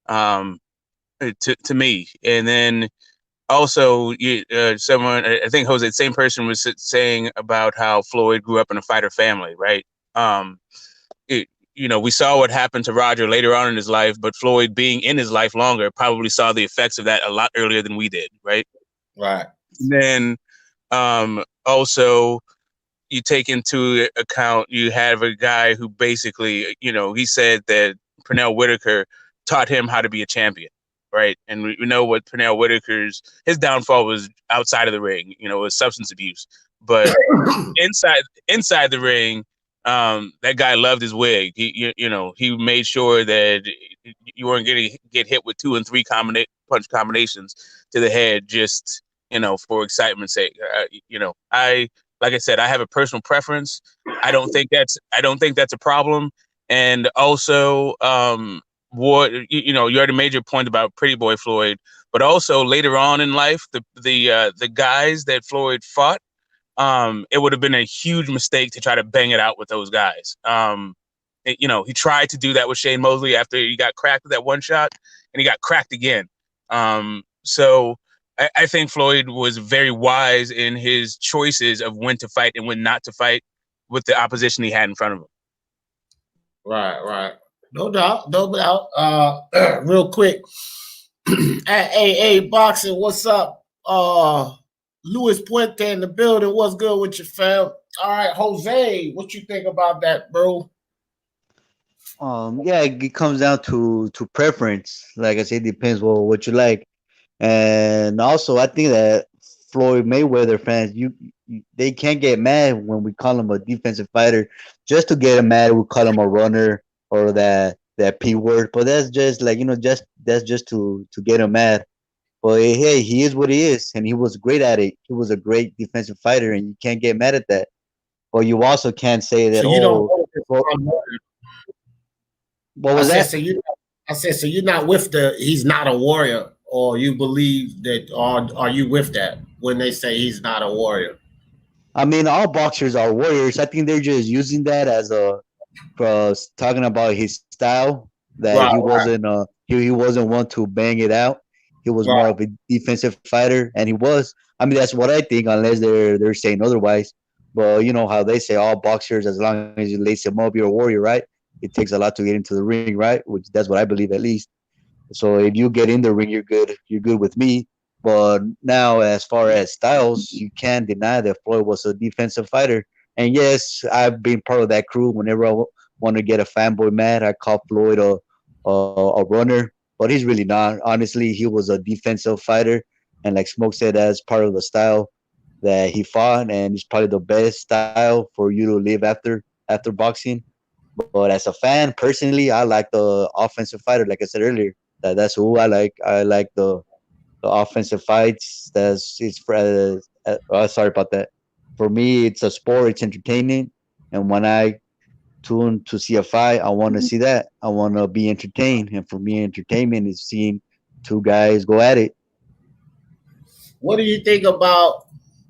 To me, and then also someone, I think Jose, the same person was saying about how Floyd grew up in a fighter family, right? We saw what happened to Roger later on in his life, but Floyd, being in his life longer, probably saw the effects of that a lot earlier than we did, right? Right. Then also you take into account, you have a guy who basically, he said that Pernell Whitaker taught him how to be a champion, right? And we know what Pernell Whitaker's, his downfall was outside of the ring, was substance abuse. But inside the ring, that guy loved his wig. He made sure that you weren't going to get hit with 2 and 3 punch combinations to the head, just for excitement's sake. Like I said, I have a personal preference. I don't think that's a problem. And also, you already made your point about Pretty Boy Floyd, but also later on in life, the guys that Floyd fought, it would have been a huge mistake to try to bang it out with those guys. He tried to do that with Shane Mosley after he got cracked with that one shot, and he got cracked again. So I think Floyd was very wise in his choices of when to fight and when not to fight with the opposition he had in front of him. Right. No doubt. Real quick, at AA Boxing, what's up? Luis Puente in the building. What's good with you, fam? All right, Jose, what you think about that, bro? Yeah, it comes down to preference. Like I said, it depends what you like. And also, I think that Floyd Mayweather fans, they can't get mad when we call him a defensive fighter. Just to get him mad, we call him a runner or that P word. But that's just like, that's just to get him mad. But hey, he is what he is, and he was great at it. He was a great defensive fighter, and you can't get mad at that. But you also can't say that. So what was that? So you're not with he's not a warrior or you believe that, or are you with that when they say he's not a warrior? I mean, all boxers are warriors. I think they're just using that as a talking about his style. That Right, he wasn't he wasn't one to bang it out. He was more right. of a defensive fighter, and he was. I mean, that's what I think, unless they're saying otherwise. But you know how they say all boxers, as long as you lace them up, you're a warrior, right? It takes a lot to get into the ring, right? Which that's what I believe at least. So if you get in the ring, you're good. You're good with me. But now, as far as styles, you can't deny that Floyd was a defensive fighter. And yes, I've been part of that crew. Whenever I want to get a fanboy mad, I call Floyd a runner, but he's really not. Honestly, he was a defensive fighter, and like Smoke said, that's part of the style that he fought, and it's probably the best style for you to live after boxing. But as a fan, personally, I like the offensive fighter. Like I said earlier, that's who I like. I like the offensive fights. It's for sorry about that. For me, it's a sport. It's entertaining, and when I tune to see a fight, I want to see that. I want to be entertained, and for me, entertainment is seeing two guys go at it. What do you think about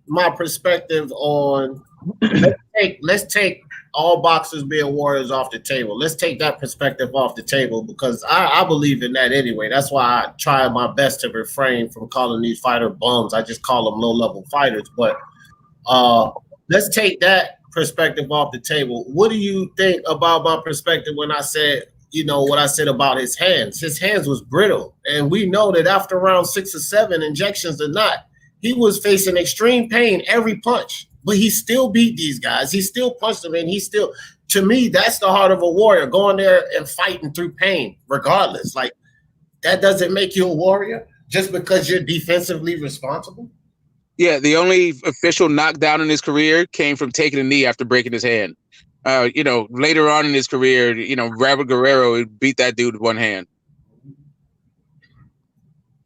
my perspective on let's take all boxers being warriors off the table. Let's take that perspective off the table because I believe in that anyway. That's why I try my best to refrain from calling these fighter bums. I just call them low-level fighters. But let's take that perspective off the table. What do you think about my perspective when I said, you know, what I said about his hands? His hands was brittle. And we know that after round 6 or 7, injections or not, he was facing extreme pain every punch. But he still beat these guys. He still punched them, and he still, to me, that's the heart of a warrior, going there and fighting through pain, regardless. Like, that doesn't make you a warrior just because you're defensively responsible. Yeah, the only official knockdown in his career came from taking a knee after breaking his hand. You know, later on in his career, you know, Robert Guerrero beat that dude with one hand.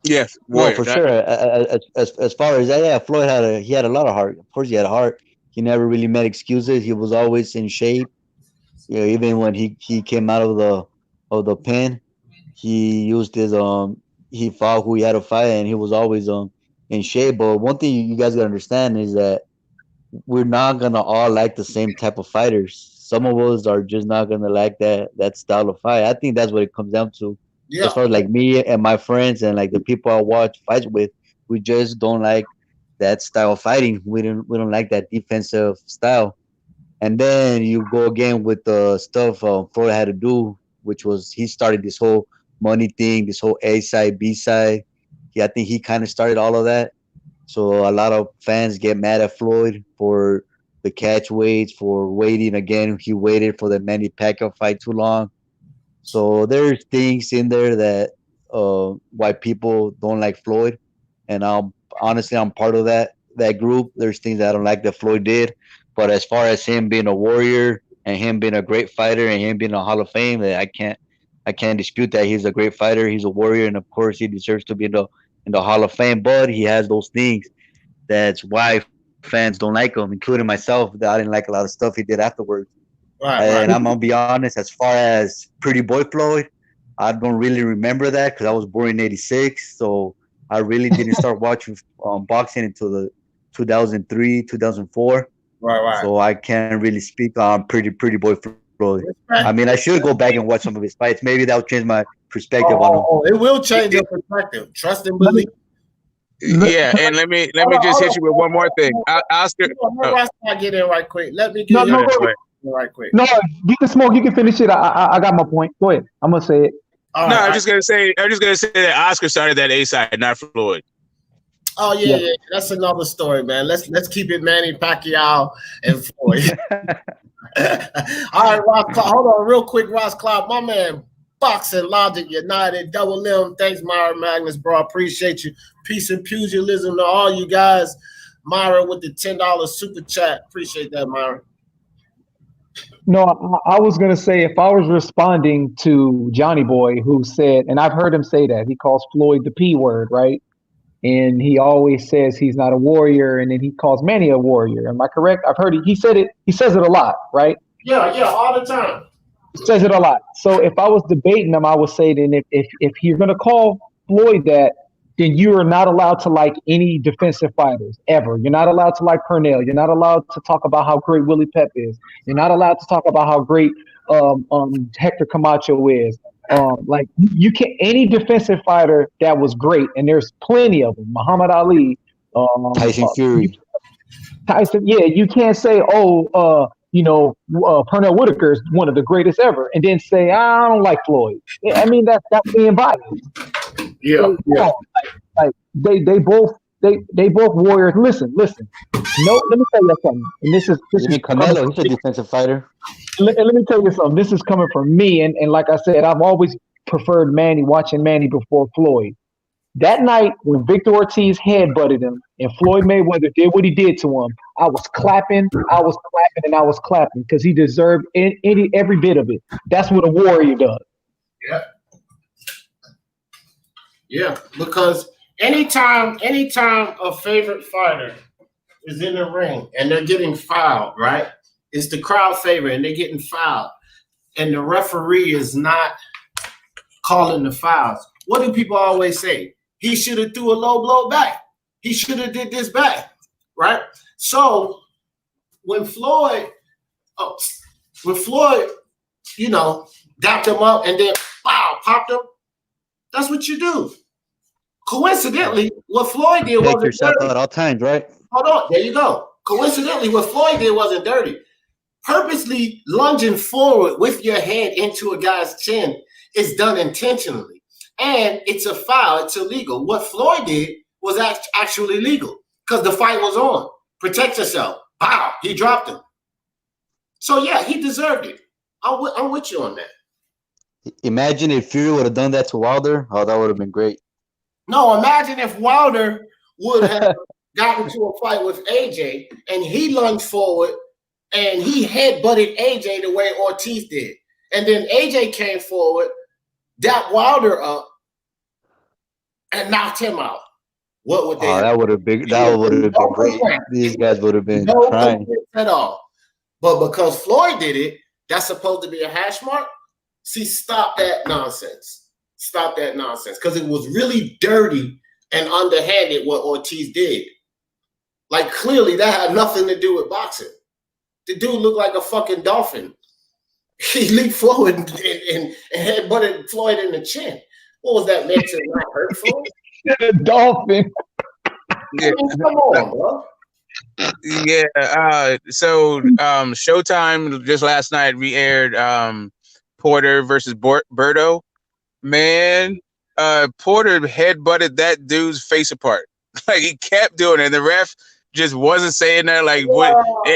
Yes, well, for sure. As far as that, yeah, Floyd had a lot of heart. Of course, he had a heart. He never really made excuses. He was always in shape. You know, even when he came out of the pen, he used his he fought who he had to fight, and he was always in shape. But one thing you guys gotta understand is that we're not gonna all like the same type of fighters. Some of us are just not gonna like that style of fight. I think that's what it comes down to. Yeah. As far as like me and my friends and like the people I watch fights with, we just don't like that style of fighting. We don't like that defensive style. And then you go again with the stuff Floyd had to do, which was he started this whole money thing, this whole A side, B side. I think he kind of started all of that. So a lot of fans get mad at Floyd for the catch weights, for waiting again. He waited for the Manny Pacquiao fight too long. So there's things in there that why people don't like Floyd, and I'm part of that group. There's things that I don't like that Floyd did, but as far as him being a warrior and him being a great fighter and him being a Hall of Fame, I can't dispute that. He's a great fighter, he's a warrior, and of course he deserves to be in the Hall of Fame. But he has those things. That's why fans don't like him, including myself. That I didn't like a lot of stuff he did afterwards. And I'm gonna be honest, as far as Pretty Boy Floyd, I don't really remember that because I was born in '86, so I really didn't start watching boxing until the 2003, 2004. Right. So I can't really speak on Pretty Boy Floyd. I mean, I should go back and watch some of his fights. Maybe that'll change my perspective on him. It will change your perspective. Trust and believe. Yeah, and let me just hit you with one more thing. Oscar, I'll get in right quick. Let me get right quick. No, you can Smoke. You can finish it. I got my point. Go ahead. I'm gonna say it. I'm just gonna say that Oscar started that A side, not Floyd. Oh yeah. That's another story, man. Let's keep it Manny Pacquiao and Floyd. All right, Ross. Hold on, real quick, Ross Cloud, my man. Boxing Logic United, Double M. Thanks, Myra Magnus, bro. Appreciate you. Peace and pugilism to all you guys. Myra with the $10 super chat. Appreciate that, Myra. No, I was going to say, if I was responding to Johnny Boy, who said, and I've heard him say that, he calls Floyd the P word, right? And he always says he's not a warrior, and then he calls Manny a warrior. Am I correct? I've heard he said it. He says it a lot, right? Yeah, all the time. He says it a lot. So if I was debating him, I would say then if you're going to call Floyd that, then you are not allowed to like any defensive fighters ever. You're not allowed to like Pernell. You're not allowed to talk about how great Willie Pep is. You're not allowed to talk about how great Hector Camacho is. Like you can't, any defensive fighter that was great, and there's plenty of them. Muhammad Ali, Tyson Fury. Tyson, yeah, you can't say, Pernell Whitaker is one of the greatest ever, and then say, I don't like Floyd. I mean, that's being biased. Yeah, yeah. Like they both warriors. Listen. No, let me tell you something. And this is Canelo. He's a defensive fighter. Let me tell you something. This is coming from me, and like I said, I've always preferred watching Manny before Floyd. That night when Victor Ortiz headbutted him and Floyd Mayweather did what he did to him, I was clapping, because he deserved every bit of it. That's what a warrior does. Yeah. Yeah, because anytime a favorite fighter is in the ring and they're getting fouled, right? It's the crowd favorite and they're getting fouled, and the referee is not calling the fouls. What do people always say? He should have threw a low blow back. He should have did this back, right? So when Floyd, dapped him up and then popped him, that's what you do. Coincidentally, what Floyd did wasn't yourself dirty. at all times, right? Hold on, there you go. Coincidentally, what Floyd did wasn't dirty. Purposely lunging forward with your head into a guy's chin is done intentionally. And it's a foul. It's illegal. What Floyd did was actually legal because the fight was on. Protect yourself. Pow! He dropped him. So, yeah, he deserved it. I'm with you on that. Imagine if Fury would have done that to Wilder. Oh, that would have been great. No, imagine if Wilder would have gotten to a fight with AJ and he lunged forward and he headbutted AJ the way Ortiz did. And then AJ came forward, dapped Wilder up, and knocked him out. What would they have? That would have been great. These guys would have been crying at all. But because Floyd did it, that's supposed to be a hash mark. See, stop that nonsense. Stop that nonsense. Because it was really dirty and underhanded what Ortiz did. Like, clearly, that had nothing to do with boxing. The dude looked like a fucking dolphin. He leaped forward and headbutted Floyd in the chin. What was that meant to not hurt Floyd? The dolphin. Yeah. I mean, come on, bro. Yeah. So Showtime just last night re-aired Porter versus Berto. Man, Porter headbutted that dude's face apart. Like, he kept doing it. And the ref just wasn't saying that. Like,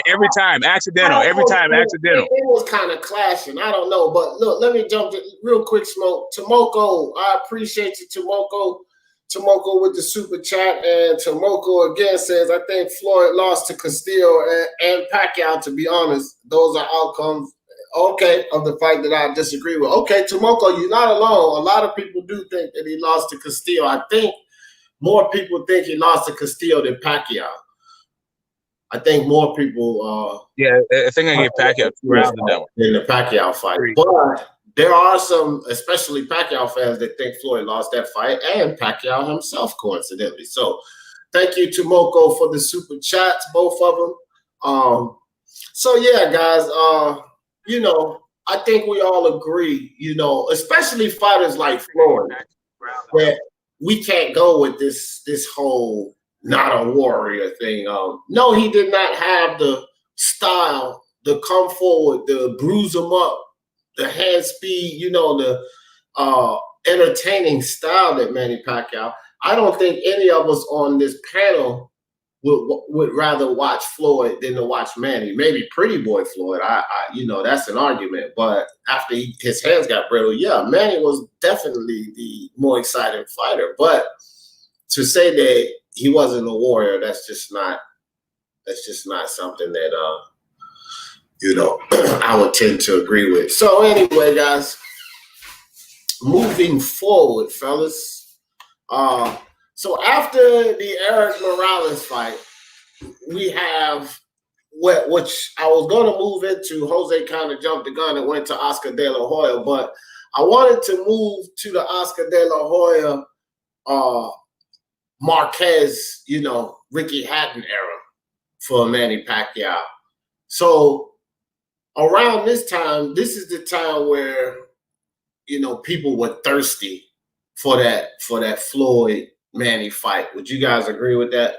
every time accidental. Every time accidental. It was kind of clashing. I don't know, but look, let me jump to real quick. Smoke Tomoko, I appreciate you, Tomoko. Tomoko with the super chat, and Tomoko again says, I think Floyd lost to Castillo and Pacquiao. To be honest, those are outcomes. Okay, of the fight that I disagree with. Okay, Tomoko, you're not alone. A lot of people do think that he lost to Castillo. I think more people think he lost to Castillo than Pacquiao. I think more people. I think I gave Pacquiao 2 rounds in that one. In the Pacquiao fight, but there are some, especially Pacquiao fans, that think Floyd lost that fight, and Pacquiao himself, coincidentally. So, thank you, Tomoko, for the super chats, both of them. So yeah, guys. I think we all agree. Especially fighters like Floyd, that we can't go with this whole not a warrior thing. No, he did not have the style to come forward, to bruise him up, the hand speed, the entertaining style that Manny Pacquiao. I don't think any of us on this panel would rather watch Floyd than to watch Manny. Maybe Pretty Boy Floyd. I that's an argument. But after his hands got brittle, yeah, Manny was definitely the more exciting fighter. But to say that he wasn't a warrior, that's just not something that I would tend to agree with. So anyway, guys, moving forward, fellas. So after the Eric Morales fight, we have which I was going to move into. Jose kind of jumped the gun and went to Oscar De La Hoya, but I wanted to move to the Oscar De La Hoya Marquez, Ricky Hatton era for Manny Pacquiao. So around this time, this is the time where, people were thirsty for that Floyd Manny fight. Would you guys agree with that?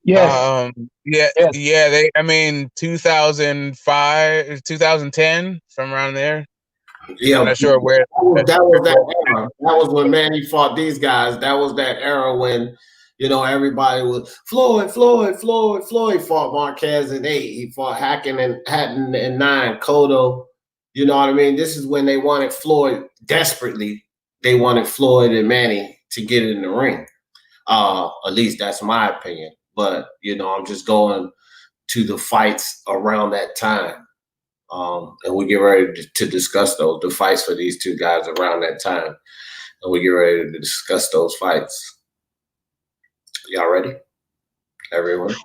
Yes. Yeah. Yes. I mean, 2005, 2010, from around there. Yeah, I'm not sure where. that was that era. That was when Manny fought these guys. That was that era when, everybody was Floyd fought Marquez in 8. He fought Hatton in 9. Cotto. You know what I mean? This is when they wanted Floyd desperately. They wanted Floyd and Manny to get in the ring. At least that's my opinion. But I'm just going to the fights around that time. And we get ready to discuss the fights for these two guys around that time. And we get ready to discuss those fights. Y'all ready? Everyone?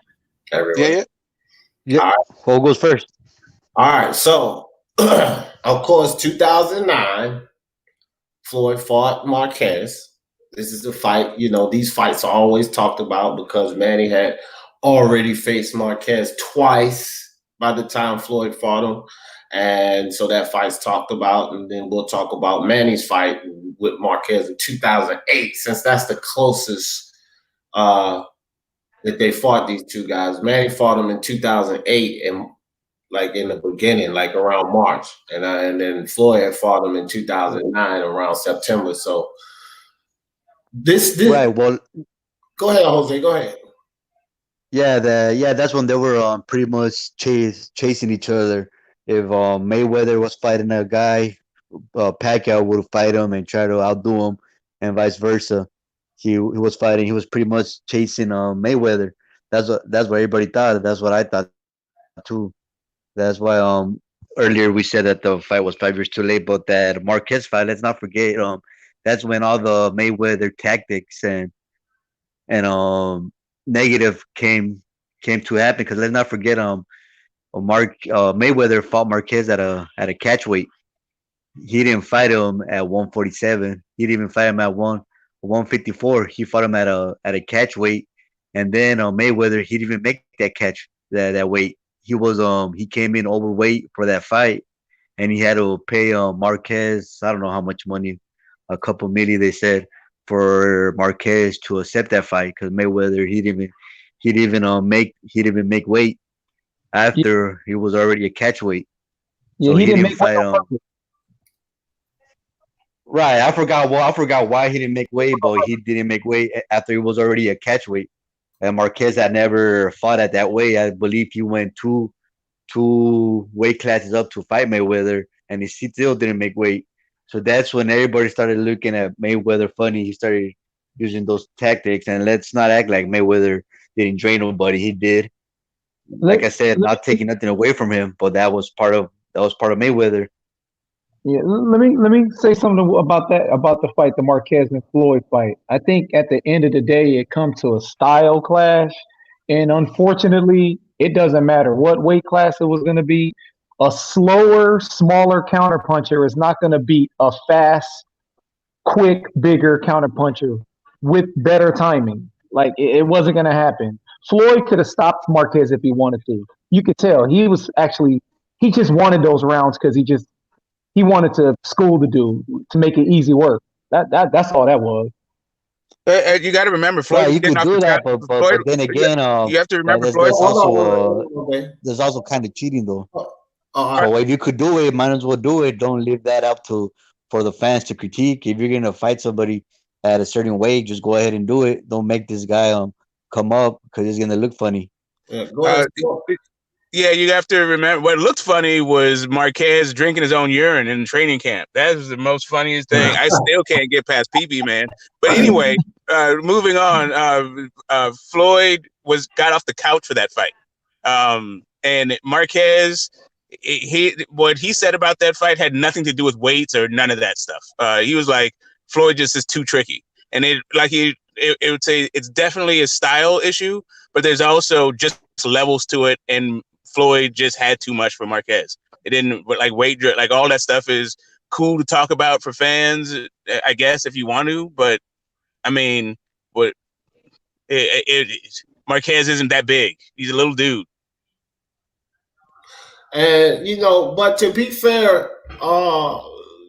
Yeah. Yeah. All right. Who goes first? All right. So, of course, 2009, Floyd fought Marquez. This is the fight. These fights are always talked about because Manny had already faced Marquez twice by the time Floyd fought him. And so that fight's talked about. And then we'll talk about Manny's fight with Marquez in 2008, since that's the closest that they fought, these two guys. Manny fought him in 2008 and like in the beginning, like around March. And then Floyd had fought him in 2009 around September. So this Right. Well, go ahead, Jose. Go ahead. yeah, that's when they were pretty much chasing each other. If Mayweather was fighting a guy, Pacquiao would fight him and try to outdo him, and vice versa. He was fighting. He was pretty much chasing Mayweather. That's what everybody thought. That's what I thought too. That's why earlier we said that the fight was 5 years too late. But that Marquez fight, let's not forget, that's when all the Mayweather tactics and negative came to happen. Because let's not forget, Mayweather fought Marquez at a catch weight. He didn't fight him at 147. He didn't even fight him at 154. He fought him at a catch weight, and then Mayweather, he didn't even make that catch that weight. He came in overweight for that fight, and he had to pay Marquez, I don't know how much money, a couple million they said, for Marquez to accept that fight, because Mayweather, he didn't even make weight after he was already a catch weight. Yeah, So he didn't didn't make fight weight on purpose. Right, I forgot why he didn't make weight, but he didn't make weight after he was already a catch weight. And Marquez had never fought at that weight. I believe he went two weight classes up to fight Mayweather, and he still didn't make weight. So that's when everybody started looking at Mayweather funny. He started using those tactics, and let's not act like Mayweather didn't drain nobody. He did. Like I said, not taking nothing away from him, but that was part of Mayweather. Yeah, let me say something about the fight, the Marquez and Floyd fight. I think at the end of the day, it comes to a style clash, and unfortunately, it doesn't matter what weight class it was going to be. A slower, smaller counterpuncher is not going to beat a fast, quick, bigger counterpuncher with better timing. Like it wasn't going to happen. Floyd could have stopped Marquez if he wanted to. You could tell he just wanted those rounds because he wanted to school the dude to make it easy work. That's all that was. You got to remember, Floyd. Right, you could do that, but then again, you have to remember, there's Floyd. There's also kind of cheating though. Right. So if you could do it, might as well do it. Don't leave that up for the fans to critique. If you're gonna fight somebody at a certain weight, just go ahead and do it. Don't make this guy come up because it's gonna look funny. Yeah, go ahead. Yeah, you have to remember what looked funny was Marquez drinking his own urine in training camp. That was the most funniest thing. I still can't get past pee-pee, man. But anyway, moving on. Floyd got off the couch for that fight, and Marquez, what he said about that fight had nothing to do with weights or none of that stuff. He was like, Floyd just is too tricky, and it would say it's definitely a style issue, but there's also just levels to it, and Floyd just had too much for Marquez. It didn't like weight, like all that stuff is cool to talk about for fans, I guess, if you want to. But I mean, what Marquez isn't that big. He's a little dude. And but to be fair,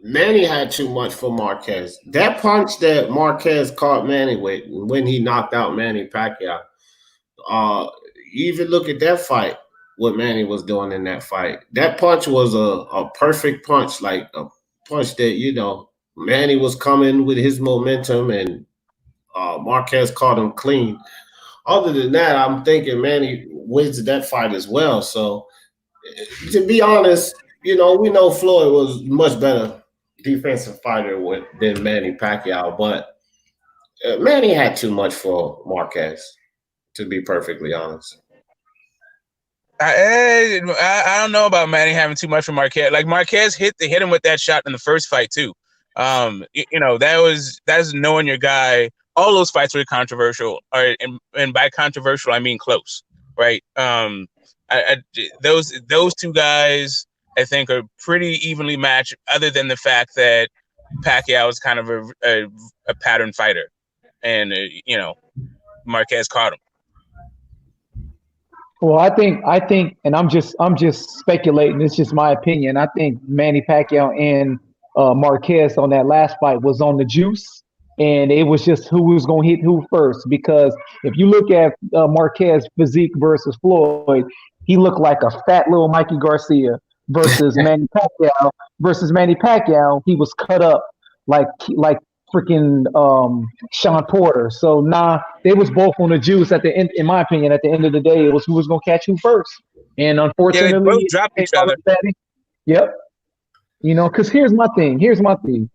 Manny had too much for Marquez. That punch that Marquez caught Manny with when he knocked out Manny Pacquiao. You even look at that fight, what Manny was doing in that fight. That punch was a perfect punch, like a punch that, Manny was coming with his momentum and Marquez caught him clean. Other than that, I'm thinking Manny wins that fight as well. So, to be honest, we know Floyd was much better defensive fighter than Manny Pacquiao, but Manny had too much for Marquez, to be perfectly honest. I don't know about Manny having too much for Marquez. Like Marquez hit him with that shot in the first fight too. That's knowing your guy. All those fights were controversial, and by controversial I mean close, right? Those two guys I think are pretty evenly matched, other than the fact that Pacquiao is kind of a pattern fighter, and Marquez caught him. Well, I think, and I'm just speculating. It's just my opinion. I think Manny Pacquiao and Marquez on that last fight was on the juice, and it was just who was going to hit who first. Because if you look at Marquez physique versus Floyd, he looked like a fat little Mikey Garcia versus Manny Pacquiao. Versus Manny Pacquiao, he was cut up like freaking Sean Porter. So they was both on the juice at the end. In my opinion, at the end of the day, it was who was gonna catch who first. And unfortunately, they both dropped each other. Yep. Because here's my thing.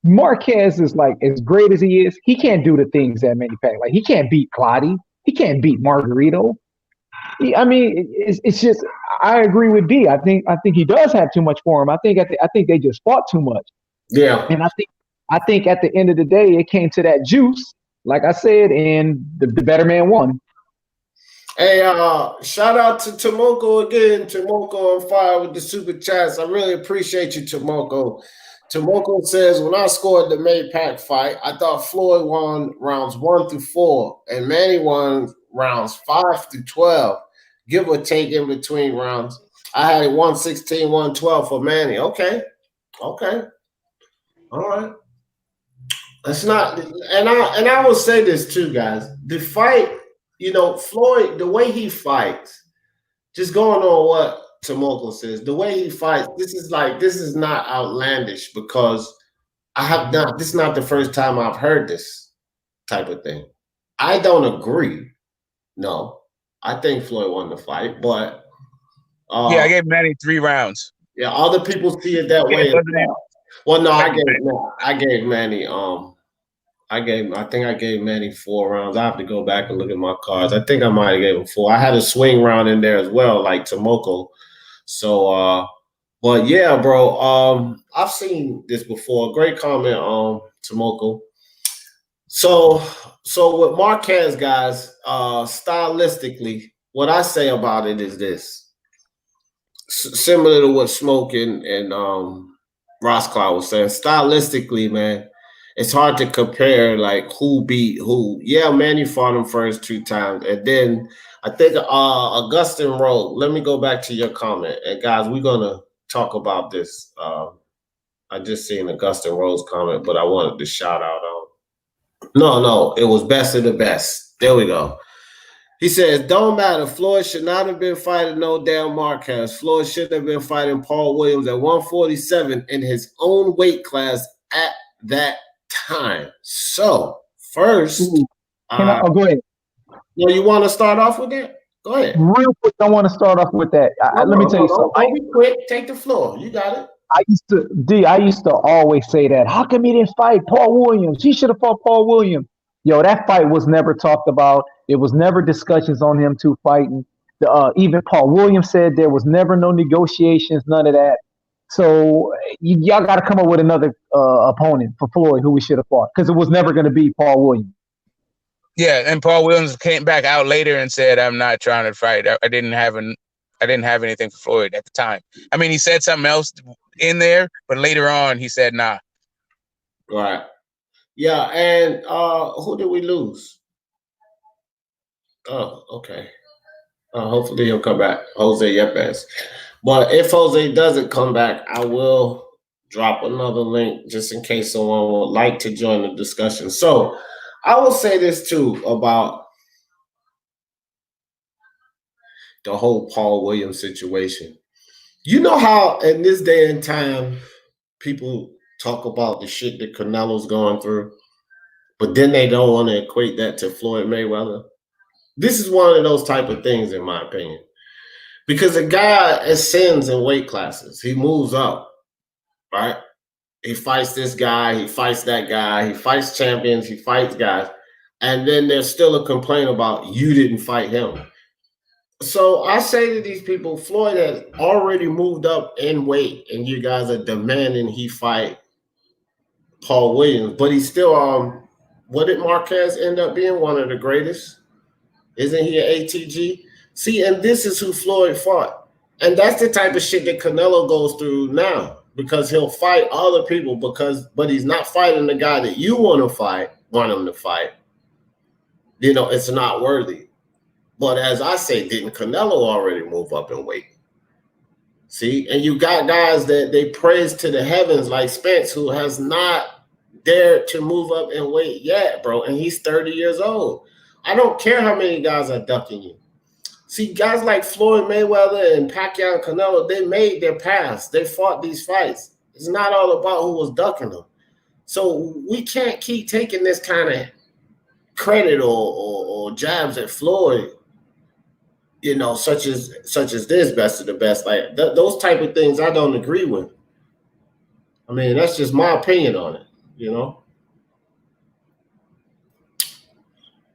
Marquez is like, as great as he is, he can't do the things that Manny Pacquiao. Like, he can't beat Clottey. He can't beat Margarito. It's just, I agree with D. I think he does have too much for him. I think they just fought too much. Yeah. And I think at the end of the day, it came to that juice, like I said, and the better man won. Hey, shout out to Tomoko again. Tomoko on fire with the super chats. I really appreciate you, Tomoko. Tomoko says, when I scored the Maypac fight, I thought Floyd won rounds 1 through 4, and Manny won rounds 5 through 12, give or take in between rounds. I had it 116, 112 for Manny. Okay. All right. It's not, and I will say this too, guys. The fight, Floyd, the way he fights, just going on what Tomoko says, the way he fights, this is not outlandish, because this is not the first time I've heard this type of thing. I don't agree. No, I think Floyd won the fight, but I gave Manny 3 rounds. Yeah, other people see it that way. Well, no, I gave Manny. I think I gave Manny 4 rounds. I have to go back and look at my cards. I think I might have gave him 4. I had a swing round in there as well, like Tomoko. So, but yeah, bro. I've seen this before. Great comment, Tomoko. So with Marquez, guys, stylistically, what I say about it is this: similar to what Smoke and Rossclaw was saying. Stylistically, man, it's hard to compare like who beat who. Yeah, Manny fought him first 2 times, and then I think Augustin Road. Let me go back to your comment, and guys, we're gonna talk about this. I just seen Augustin Road's comment, but I wanted to shout out on. No, it was best of the best. There we go. He says, don't matter. Floyd should not have been fighting no damn Marquez. Floyd should have been fighting Paul Williams at 147 in his own weight class at that time. So, first, go ahead. You want to start off with that? Go ahead. Real quick, I want to start off with that. Let me tell you something. Don't be quick. Take the floor. You got it. I used to always say that. How come he didn't fight Paul Williams? He should have fought Paul Williams. Yo, that fight was never talked about. It was never discussions on him two fighting. Even Paul Williams said there was never no negotiations, none of that. So y'all got to come up with another opponent for Floyd who we should have fought, because it was never going to be Paul Williams. Yeah, and Paul Williams came back out later and said, "I'm not trying to fight. I didn't have anything for Floyd at the time." I mean, he said something else in there, but later on he said, nah. Right. Yeah, and who did we lose? Oh, okay. Hopefully he'll come back, Jose Yepes. But if Jose doesn't come back, I will drop another link just in case someone would like to join the discussion. So I will say this too about the whole Paul Williams situation. You know how in this day and time people talk about the shit that Canelo's going through, but then they don't want to equate that to Floyd Mayweather? This is one of those type of things, in my opinion. Because a guy ascends in weight classes. He moves up, right? He fights this guy, he fights that guy, he fights champions, he fights guys. And then there's still a complaint about you didn't fight him. So I say to these people, Floyd has already moved up in weight, and you guys are demanding he fight Paul Williams. But he's still, what did Marquez end up being? One of the greatest? Isn't he an ATG? See, and this is who Floyd fought. And that's the type of shit that Canelo goes through now, because he'll fight other people but he's not fighting the guy that you want him to fight. You know, it's not worthy. But as I say, didn't Canelo already move up in weight? See, and you got guys that they praise to the heavens like Spence, who has not dared to move up in weight yet, bro. And he's 30 years old. I don't care how many guys are ducking you. See, guys like Floyd Mayweather and Pacquiao and Canelo, they made their paths. They fought these fights. It's not all about who was ducking them. So we can't keep taking this kind of credit or jabs at Floyd, you know, such as this best of the best. Like those type of things I don't agree with. I mean, that's just my opinion on it, you know.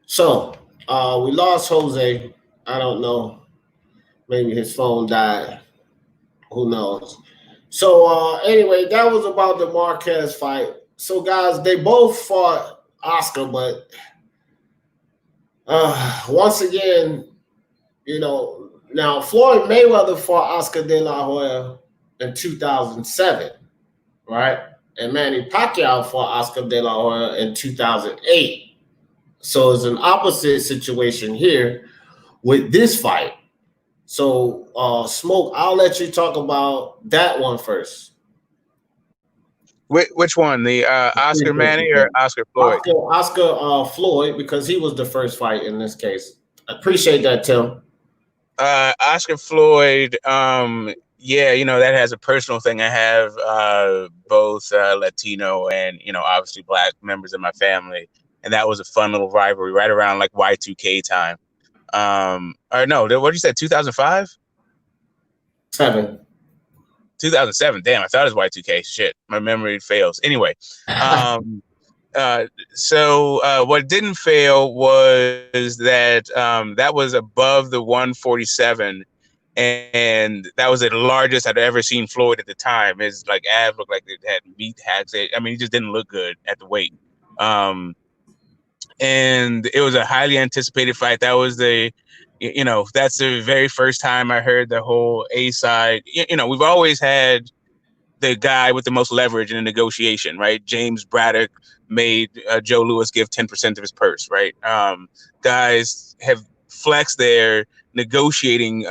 So we lost Jose. I don't know. Maybe his phone died. Who knows? So anyway, that was about the Marquez fight. So guys, they both fought Oscar, but once again, you know, now Floyd Mayweather fought Oscar De La Hoya in 2007, right? And Manny Pacquiao fought Oscar De La Hoya in 2008. So it's an opposite situation here with this fight. So, Smoke, I'll let you talk about that one first. Which one? The Oscar Manny or Oscar Floyd? Oscar Floyd, because he was the first fight in this case. I appreciate that, Tim. Oscar Floyd, yeah, you know, that has a personal thing. I have both Latino and, you know, obviously Black members of my family. And that was a fun little rivalry right around like Y2K time. Or no, what did you say, 2005? 2007. Damn, I thought it was Y2K. Shit, my memory fails. Anyway, so what didn't fail was that that was above the 147, and that was the largest I'd ever seen Floyd at the time. His like abs looked like it had meat hacks. I mean, he just didn't look good at the weight. And it was a highly anticipated fight. That was the, you know, that's the very first time I heard the whole A side. You know, we've always had the guy with the most leverage in a negotiation, right? James Braddock made Joe Louis give 10% of his purse, right? Guys have flexed their negotiating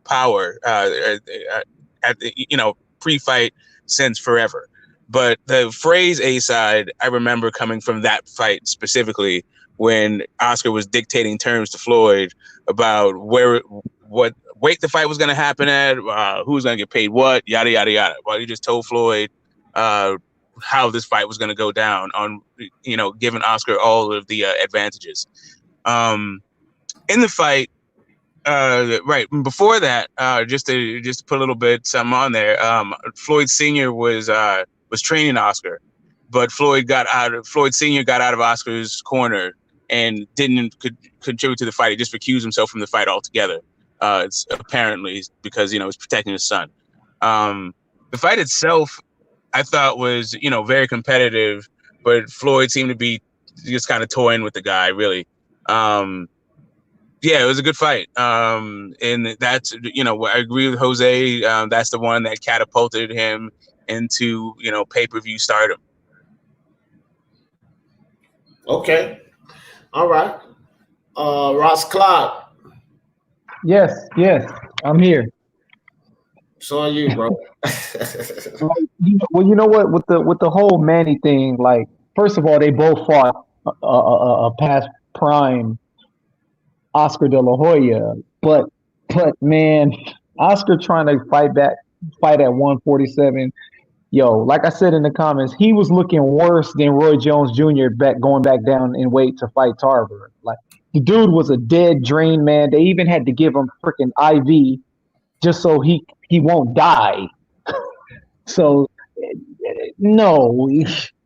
power at the, you know, pre-fight since forever. But the phrase A side, I remember coming from that fight specifically when Oscar was dictating terms to Floyd about what weight the fight was going to happen at, who was going to get paid what, yada, yada, yada. Well, he just told Floyd how this fight was going to go down on, you know, giving Oscar all of the advantages. In the fight, right before that, just to put a little bit something on there, Floyd Sr. was training Oscar, but Floyd Sr. got out of Oscar's corner and didn't contribute to the fight. He just recused himself from the fight altogether. It's apparently because, you know, he's protecting his son. The fight itself, I thought was, you know, very competitive, but Floyd seemed to be just kind of toying with the guy, really. Yeah, it was a good fight. And that's, I agree with Jose. That's the one that catapulted him into, pay-per-view stardom. Okay. All right. Ross Clark. Yes, I'm here. So are you, bro. Well, you know what? With the whole Manny thing, like, first of all, they both fought a past prime Oscar De La Hoya, but man, Oscar trying to fight at 147. Yo, like I said in the comments, he was looking worse than Roy Jones Jr. going back down in weight to fight Tarver. Like, the dude was a dead drain, man. They even had to give him freaking IV just so he won't die. So no,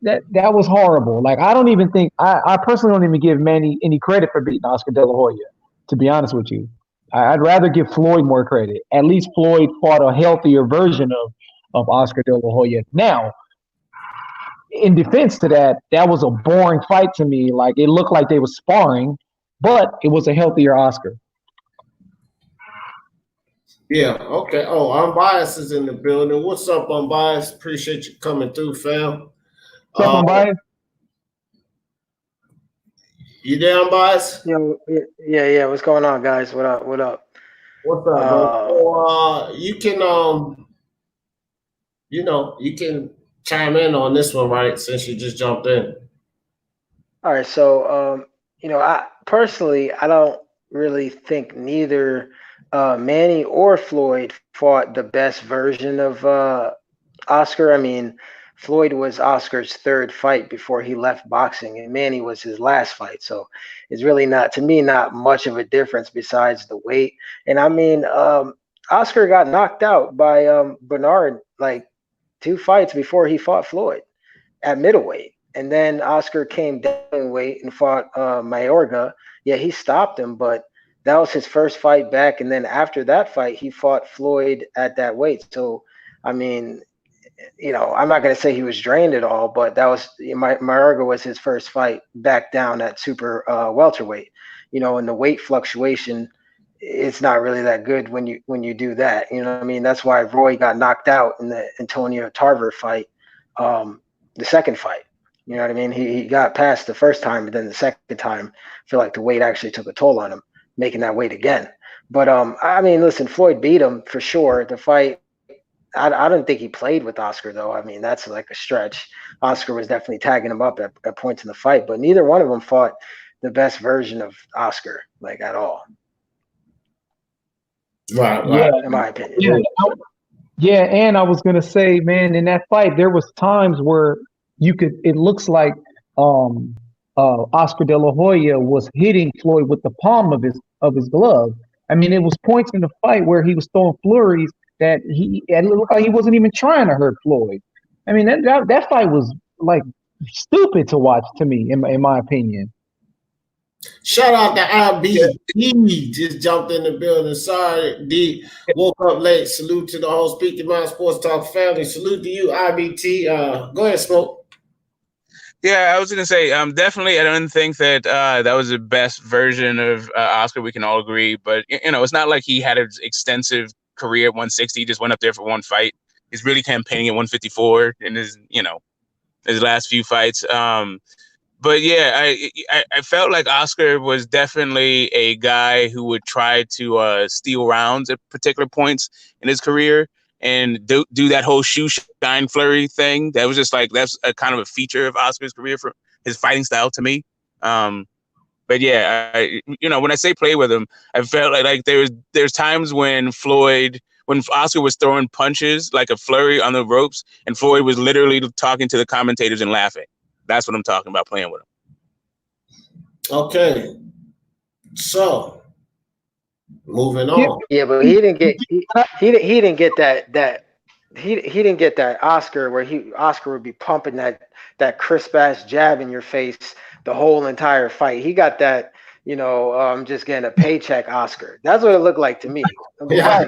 that was horrible. Like, I don't even think I personally don't even give Manny any credit for beating Oscar De La Hoya. To be honest with you, I'd rather give Floyd more credit. At least Floyd fought a healthier version of Oscar De La Hoya. Now, in defense to that was a boring fight to me. Like, it looked like they were sparring, but it was a healthier Oscar. Yeah, okay. Oh, Unbiased is in the building. What's up, Unbiased? Appreciate you coming through, fam. What's up, Unbiased? You there, Unbiased? Yeah. What's going on, guys? What up? What's up, bro? So, you can, you can chime in on this one, right? Since you just jumped in. All right. So, I personally, I don't really think neither Manny or Floyd fought the best version of Oscar. I mean, Floyd was Oscar's third fight before he left boxing, and Manny was his last fight. So it's really not much of a difference besides the weight. And I mean, Oscar got knocked out by Bernard like 2 fights before he fought Floyd at middleweight. And then Oscar came down in weight and fought Mayorga. Yeah, he stopped him, but that was his first fight back. And then after that fight, he fought Floyd at that weight. So, I mean, I'm not going to say he was drained at all, but that was Mayorga was his first fight back down at super welterweight. And the weight fluctuation, it's not really that good when you do that. You know what I mean? That's why Roy got knocked out in the Antonio Tarver fight, the second fight. You know what I mean? He got past the first time, but then the second time, I feel like the weight actually took a toll on him, making that weight again. But I mean, listen, Floyd beat him for sure. The fight, I don't think he played with Oscar, though. I mean, that's like a stretch. Oscar was definitely tagging him up at points in the fight, but neither one of them fought the best version of Oscar, like, at all. Right. Yeah, in my opinion. Yeah, and I was gonna say, man, in that fight, there was times where it looks like Oscar De La Hoya was hitting Floyd with the palm of his glove. I mean, it was points in the fight where he was throwing flurries that it looked like he wasn't even trying to hurt Floyd. I mean, that fight was like stupid to watch to me, in my opinion. Shout out to IBT, just jumped in the building. Sorry, D woke up late. Salute to the whole Speaking Mind Sports Talk family. Salute to you, IBT. Go ahead, Smoke. Yeah, I was going to say, definitely, I don't think that that was the best version of Oscar. We can all agree, but it's not like he had an extensive career at 160. He just went up there for one fight. He's really campaigning at 154 in his last few fights. But yeah, I felt like Oscar was definitely a guy who would try to steal rounds at particular points in his career and do that whole shoe shine flurry thing. That was just like, that's a kind of a feature of Oscar's career for his fighting style to me. But yeah, when I say play with him, I felt like there's times when Oscar was throwing punches like a flurry on the ropes, and Floyd was literally talking to the commentators and laughing. That's what I'm talking about, playing with him. Okay, so moving on. Yeah, but he didn't get that Oscar where Oscar would be pumping that crisp ass jab in your face the whole entire fight. He got that, just getting a paycheck Oscar. That's what it looked like to me. I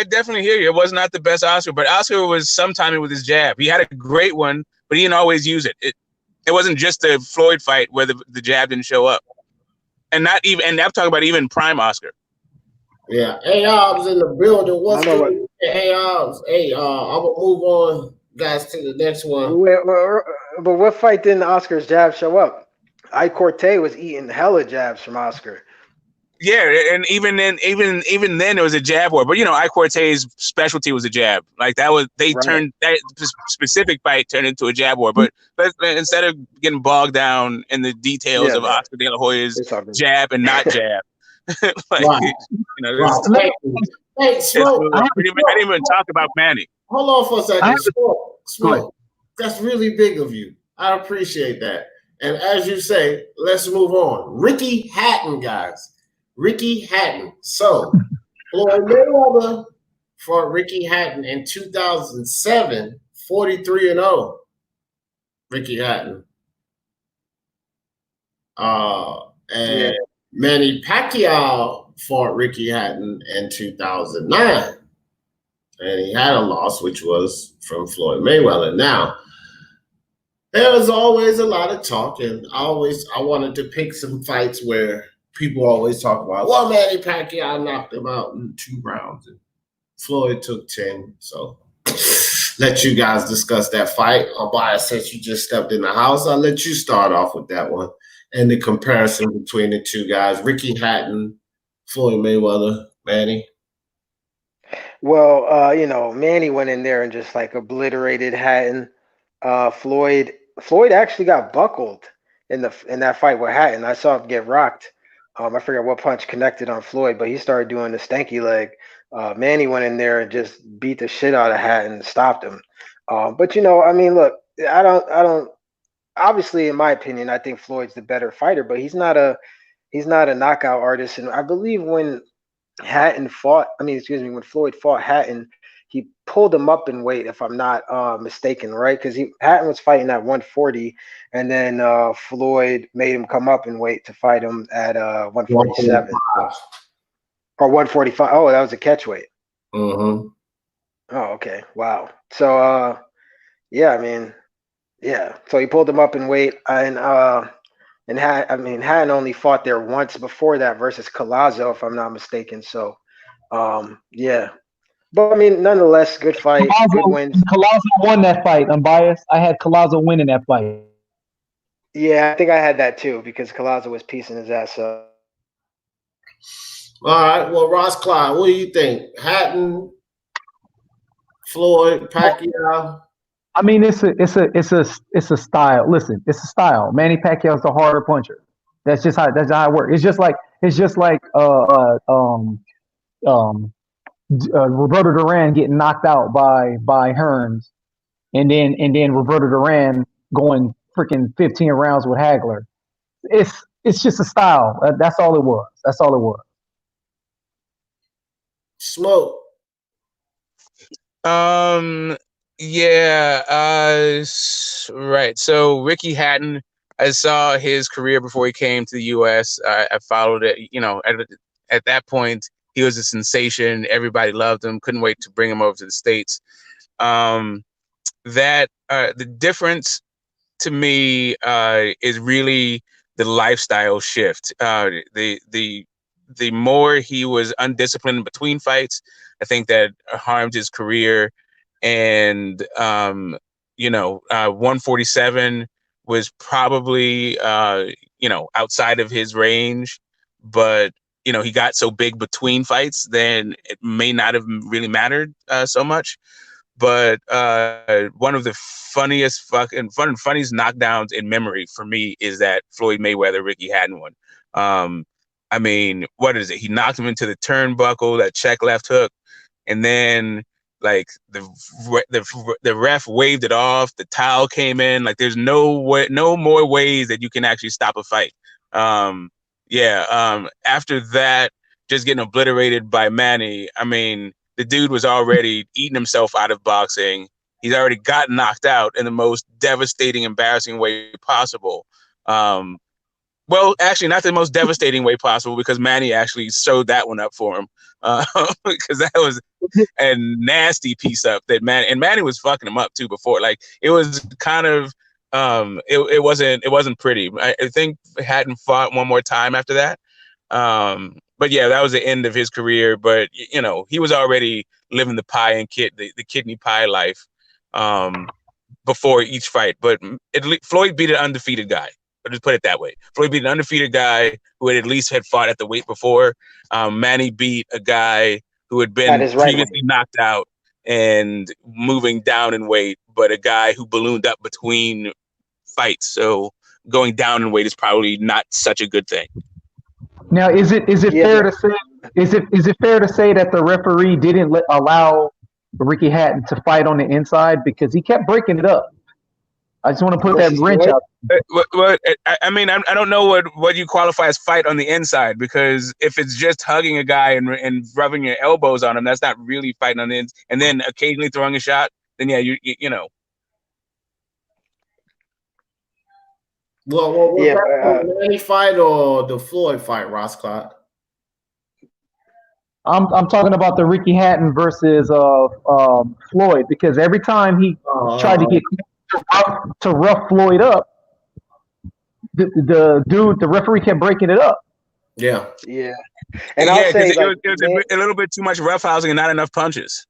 definitely hear you. It was not the best Oscar, but Oscar was some timing with his jab. He had a great one, but he didn't always use it. It wasn't just the Floyd fight where the jab didn't show up. and not even, and I'm talking about even prime Oscar. Yeah, A-Ob's in the building. What's I know good, A-Ob's? Hey, I'm gonna move on, guys, to the next one. But what fight didn't Oscar's jab show up? Corte was eating hella jabs from Oscar. Yeah, and even then it was a jab war. But Corte's specialty was a jab. Like that was turned that specific fight turned into a jab war. But instead of getting bogged down in the details of Oscar De La Hoya's jab and not jab, Hey, Smoke. I didn't even talk about Manny. Hold on for a second, Smoke. That's really big of you. I appreciate that. And as you say, let's move on. Ricky Hatton, guys. Ricky Hatton. So, Floyd Mayweather fought Ricky Hatton in 2007, 43-0. Ricky Hatton. And Manny Pacquiao fought Ricky Hatton in 2009. And he had a loss, which was from Floyd Mayweather. Now, there was always a lot of talk, and I wanted to pick some fights where people always talk about, well, Manny Pacquiao knocked him out in 2 rounds, and Floyd took 10. So let you guys discuss that fight. Bias, since you just stepped in the house, I'll let you start off with that one and the comparison between the two guys, Ricky Hatton, Floyd Mayweather, Manny. Well, Manny went in there and just like obliterated Hatton. Floyd actually got buckled in that fight with Hatton. I saw him get rocked. I forget what punch connected on Floyd, but he started doing the stanky leg. Manny went in there and just beat the shit out of Hatton and stopped him. But look, I don't. Obviously, in my opinion, I think Floyd's the better fighter, but he's not a knockout artist. And I believe when Floyd fought Hatton, he pulled him up in weight, if I'm not mistaken, right? Because Hatton was fighting at 140, and then Floyd made him come up in weight to fight him at 147 or 145. Oh, that was a catch weight. Mm-hmm. Oh, okay. Wow. So, So he pulled him up in weight, and Hatton only fought there once before that versus Collazo, if I'm not mistaken. So, But nonetheless, good fight. Good wins. Collazo won that fight. I'm biased. I had Collazo winning that fight. Yeah, I think I had that too because Collazo was piecing his ass up. All right. Well, Ross Clyde, what do you think? Hatton, Floyd, Pacquiao. I mean, it's a style. Listen, it's a style. Manny Pacquiao's the harder puncher. That's how it works. It's just like Roberto Duran getting knocked out by Hearns, and then Roberto Duran going freaking 15 rounds with Hagler. It's just a style. That's all it was. Smoke. Right. So Ricky Hatton, I saw his career before he came to the U.S. I followed it. At that point, he was a sensation. Everybody loved him. Couldn't wait to bring him over to the States. The difference to me is really the lifestyle shift. The more he was undisciplined between fights, I think that harmed his career. And 147 was probably outside of his range, but he got so big between fights, then it may not have really mattered so much. But one of the funniest knockdowns in memory for me is that Floyd Mayweather Ricky Hatton one. What is it? He knocked him into the turnbuckle, that check left hook, and then like the ref waved it off. The towel came in. Like there's no more ways that you can actually stop a fight. After that, just getting obliterated by Manny. The dude was already eating himself out of boxing. He's already got knocked out in the most devastating, embarrassing way possible. Well, actually, not the most devastating way possible because Manny actually showed that one up for him because that was a nasty piece up that Manny was fucking him up too before. Like it was kind of it wasn't pretty. I think Hatton fought one more time after that. But yeah, that was the end of his career. But you know, he was already living the pie and the kidney pie life before each fight. But Floyd beat an undefeated guy. I'll just put it that way. Floyd beat an undefeated guy who had at least had fought at the weight before. Manny beat a guy who had been previously knocked out and moving down in weight, but a guy who ballooned up between fights. So going down in weight is probably not such a good thing. Now, is it fair to say is it fair to say that the referee didn't allow Ricky Hatton to fight on the inside because he kept breaking it up? I just want to put that wrench out. Well, I mean, I don't know what you qualify as fight on the inside, because if it's just hugging a guy and rubbing your elbows on him, that's not really fighting on the inside. And then occasionally throwing a shot, then yeah, you know. Well, was that the Manny fight or the Floyd fight, Ross Clot? I'm talking about the Ricky Hatton versus Floyd, because every time he tried to get to rough Floyd up, the referee kept breaking it up. Yeah. And I'll say it was a little bit too much roughhousing and not enough punches.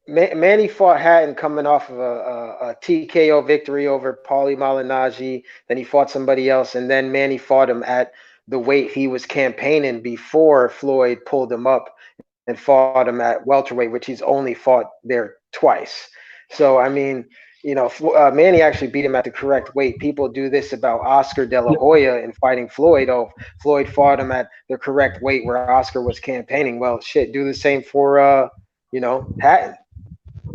Manny fought Hatton coming off of a TKO victory over Paulie Malignaggi. Then he fought somebody else, and then Manny fought him at the weight he was campaigning before Floyd pulled him up and fought him at welterweight, which he's only fought there twice. So, I mean, you know, Manny actually beat him at the correct weight. People do this about Oscar De La Hoya in fighting Floyd. Oh, Floyd fought him at the correct weight where Oscar was campaigning. Well, shit, do the same for, Hatton.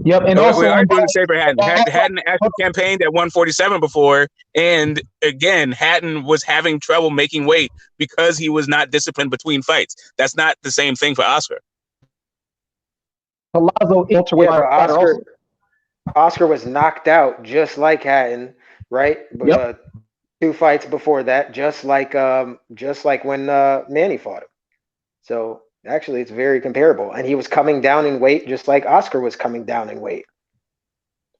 Yep, and also we are doing the same for Hatton. Hatton actually campaigned at 147 before, and again, Hatton was having trouble making weight because he was not disciplined between fights. That's not the same thing for Oscar. Oscar was knocked out just like Hatton, right? Yep. 2 fights before that, just like when Manny fought him. So actually, it's very comparable, and he was coming down in weight just like Oscar was coming down in weight.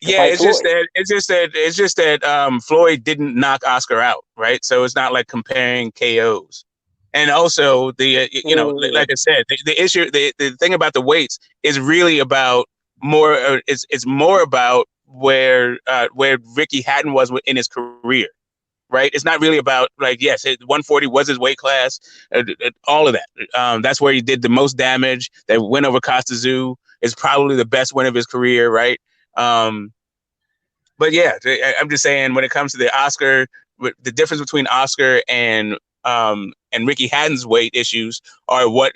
Yeah, it's just that Floyd didn't knock Oscar out, right? So it's not like comparing KOs. And also like I said, the issue, the thing about the weights is really about more. It's more about where Ricky Hatton was in his career. Right, it's not really about, like, yes, 140 was his weight class, all of that. That's where he did the most damage. That win over Costa Zoo is probably the best win of his career, right? But yeah, I'm just saying, when it comes to the Oscar, the difference between Oscar and Ricky Hatton's weight issues are what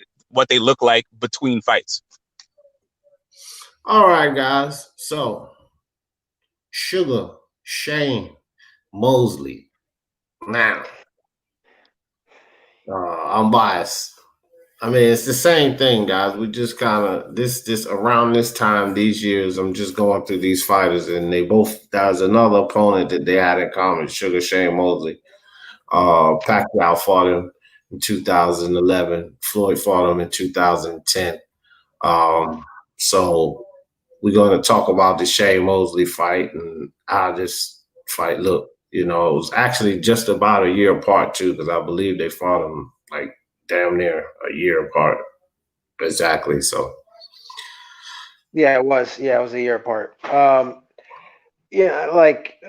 they look like between fights. All right, guys. So, Sugar Shane Mosley. Now, I'm biased. I mean, it's the same thing, guys. We just kind of this around this time, these years, I'm just going through these fighters, and there's another opponent that they had in common, Sugar Shane Mosley. Pacquiao fought him in 2011. Floyd fought him in 2010. So we're going to talk about the Shane Mosley fight and how this fight looked. You know, it was actually just about a year apart, too, because I believe they fought him like damn near a year apart. Exactly. So, yeah, it was. Yeah, it was a year apart. Like,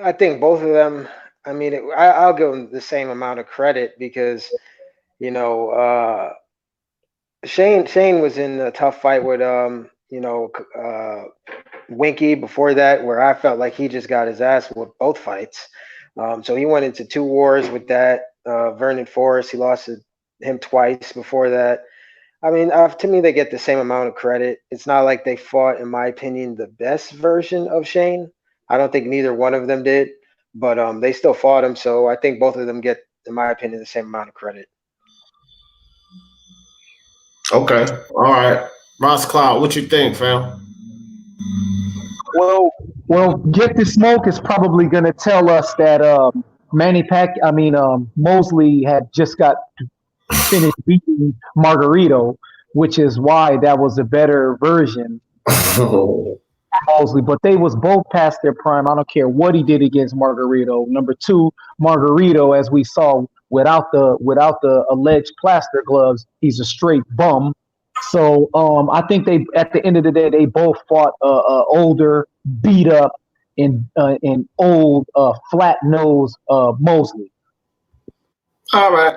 I think both of them, I mean, I'll give them the same amount of credit because, Shane was in a tough fight with, Winky before that, where I felt like he just got his ass with both fights. So he went into 2 wars with that. Vernon Forrest, he lost to him twice before that. I mean, to me, they get the same amount of credit. It's not like they fought, in my opinion, the best version of Shane. I don't think neither one of them did, but they still fought him. So I think both of them get, in my opinion, the same amount of credit. Okay. All right. Ross Cloud, what you think, fam? Well, Get the Smoke is probably going to tell us that Mosley had just got finished beating Margarito, which is why that was a better version. Mosley, but they was both past their prime. I don't care what he did against Margarito. Number two, Margarito, as we saw, without the alleged plaster gloves, he's a straight bum. So I think they, at the end of the day, they both fought older, beat up, and old, flat nose Mosley. All right.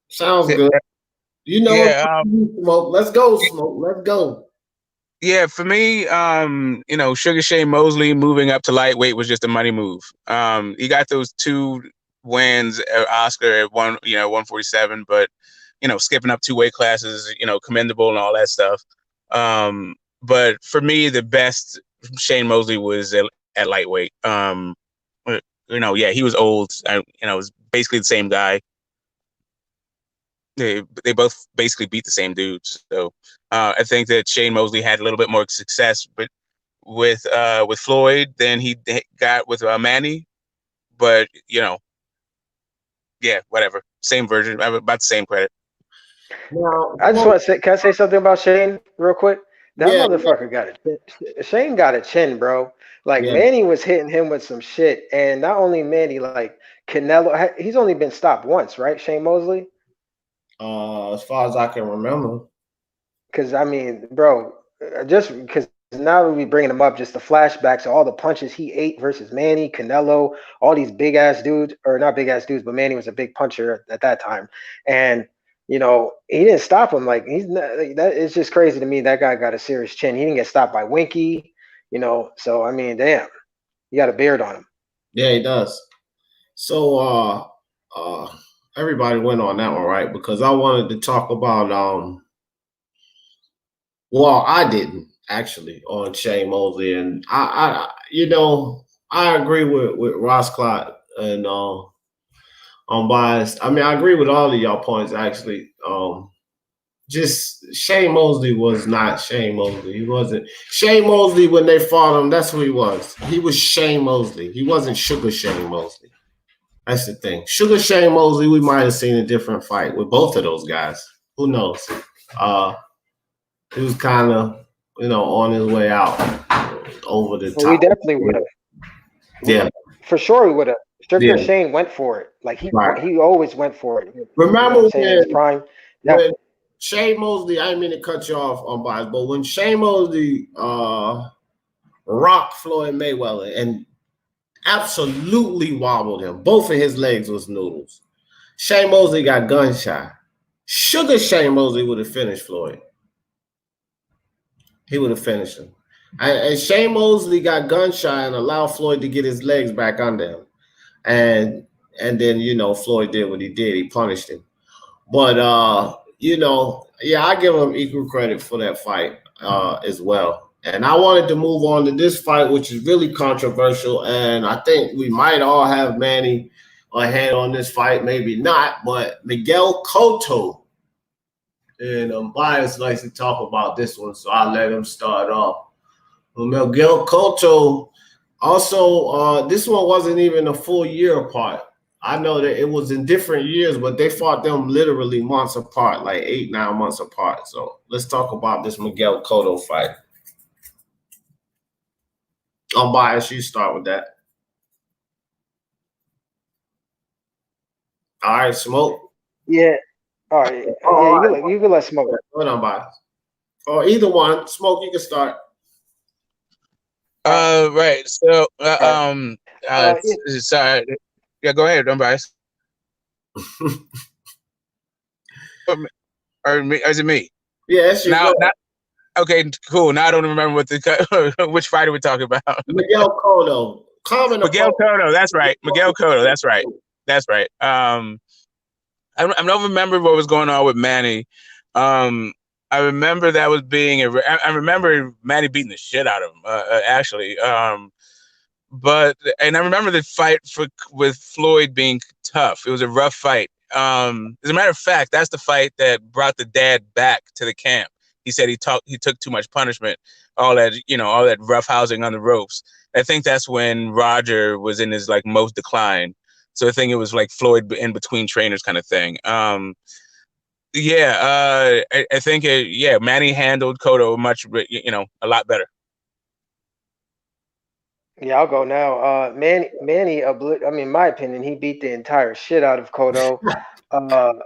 Sounds good. You know, Yeah, Smoke. Let's go, Smoke. Let's go. Yeah, for me, Sugar Shane Mosley moving up to lightweight was just a money move. He got those 2 wins at Oscar at 147, but skipping up 2 weight classes, commendable and all that stuff. But for me, the best Shane Mosley was at lightweight. He was old. It was basically the same guy. They both basically beat the same dudes. So I think that Shane Mosley had a little bit more success, but with Floyd than he got with Manny. But whatever, same version, about the same credit. Now, I just want to say, can I say something about Shane real quick? That Yeah, motherfucker got it. Shane got a chin, bro. Like Yeah. Manny was hitting him with some shit, and not only Manny, like Canelo. He's only been stopped once, right? Shane Mosley. as far as I can remember. Because I mean, bro, just because now we bringing him up, just the flashbacks of all the punches he ate versus Manny, Canelo, all these big ass dudes, or not big ass dudes, but Manny was a big puncher at that time, and he didn't stop him. Like he's not, like, that. It's just crazy to me. That guy got a serious chin. He didn't get stopped by Winky, So I mean, damn, he got a beard on him. Yeah, he does. So everybody went on that one, right? Because I wanted to talk about well, I didn't actually on Shane Mosley, and I agree with Ross Clott and I'm biased. I mean, I agree with all of y'all points actually. Just Shane Mosley was not Shane Mosley. He wasn't Shane Mosley when they fought him. That's who he was. He was Shane Mosley. He wasn't Sugar Shane Mosley. That's the thing. Sugar Shane Mosley, we might have seen a different fight with both of those guys. Who knows? He was kind of, on his way out over the top. We definitely would have. Yeah. For sure we would have. Sugar Yeah. Shane went for it. Like he always went for it. Remember in his prime. when Shane Mosley, I didn't mean to cut you off on bias, but when Shane Mosley rocked Floyd Mayweather and absolutely wobbled him, both of his legs was noodles. Shane Mosley got gun shy. Sugar Shane Mosley would have finished Floyd. He would have finished him. And Shane Mosley got gun shy and allowed Floyd to get his legs back under him. And then, Floyd did what he did. He punished him. But, I give him equal credit for that fight as well. And I wanted to move on to this fight, which is really controversial. And I think we might all have Manny ahead on this fight, maybe not. But Miguel Cotto, and Bias likes to talk about this one, so I'll let him start off. Well, Miguel Cotto, also, this one wasn't even a full year apart. I know that it was in different years, but they fought them literally months apart, like 8-9 months apart. So let's talk about this Miguel Cotto fight. Bias, you start with that. All right, Smoke. Yeah. All right. You can let Smoke. Hold on, Bias. Or either one. Smoke, you can start. Right. So, sorry. Yeah, go ahead. Don't bias. Or is it me? Yeah, it's you. Okay, cool. Now I don't remember which fighter we're talking about. Miguel Cotto. Miguel Cotto. That's right. Miguel Cotto. That's right. That's right. I don't remember what was going on with Manny. I remember that was being I remember Manny beating the shit out of him, actually. But I remember the fight with Floyd being tough. It was a rough fight. As a matter of fact, that's the fight that brought the dad back to the camp. He said he took too much punishment, all that rough housing on the ropes. I think that's when Roger was in his most decline. So I think it was like Floyd in between trainers kind of thing. I think Manny handled Cotto a lot better. Yeah, I'll go now. Manny, I mean, in my opinion, he beat the entire shit out of Cotto.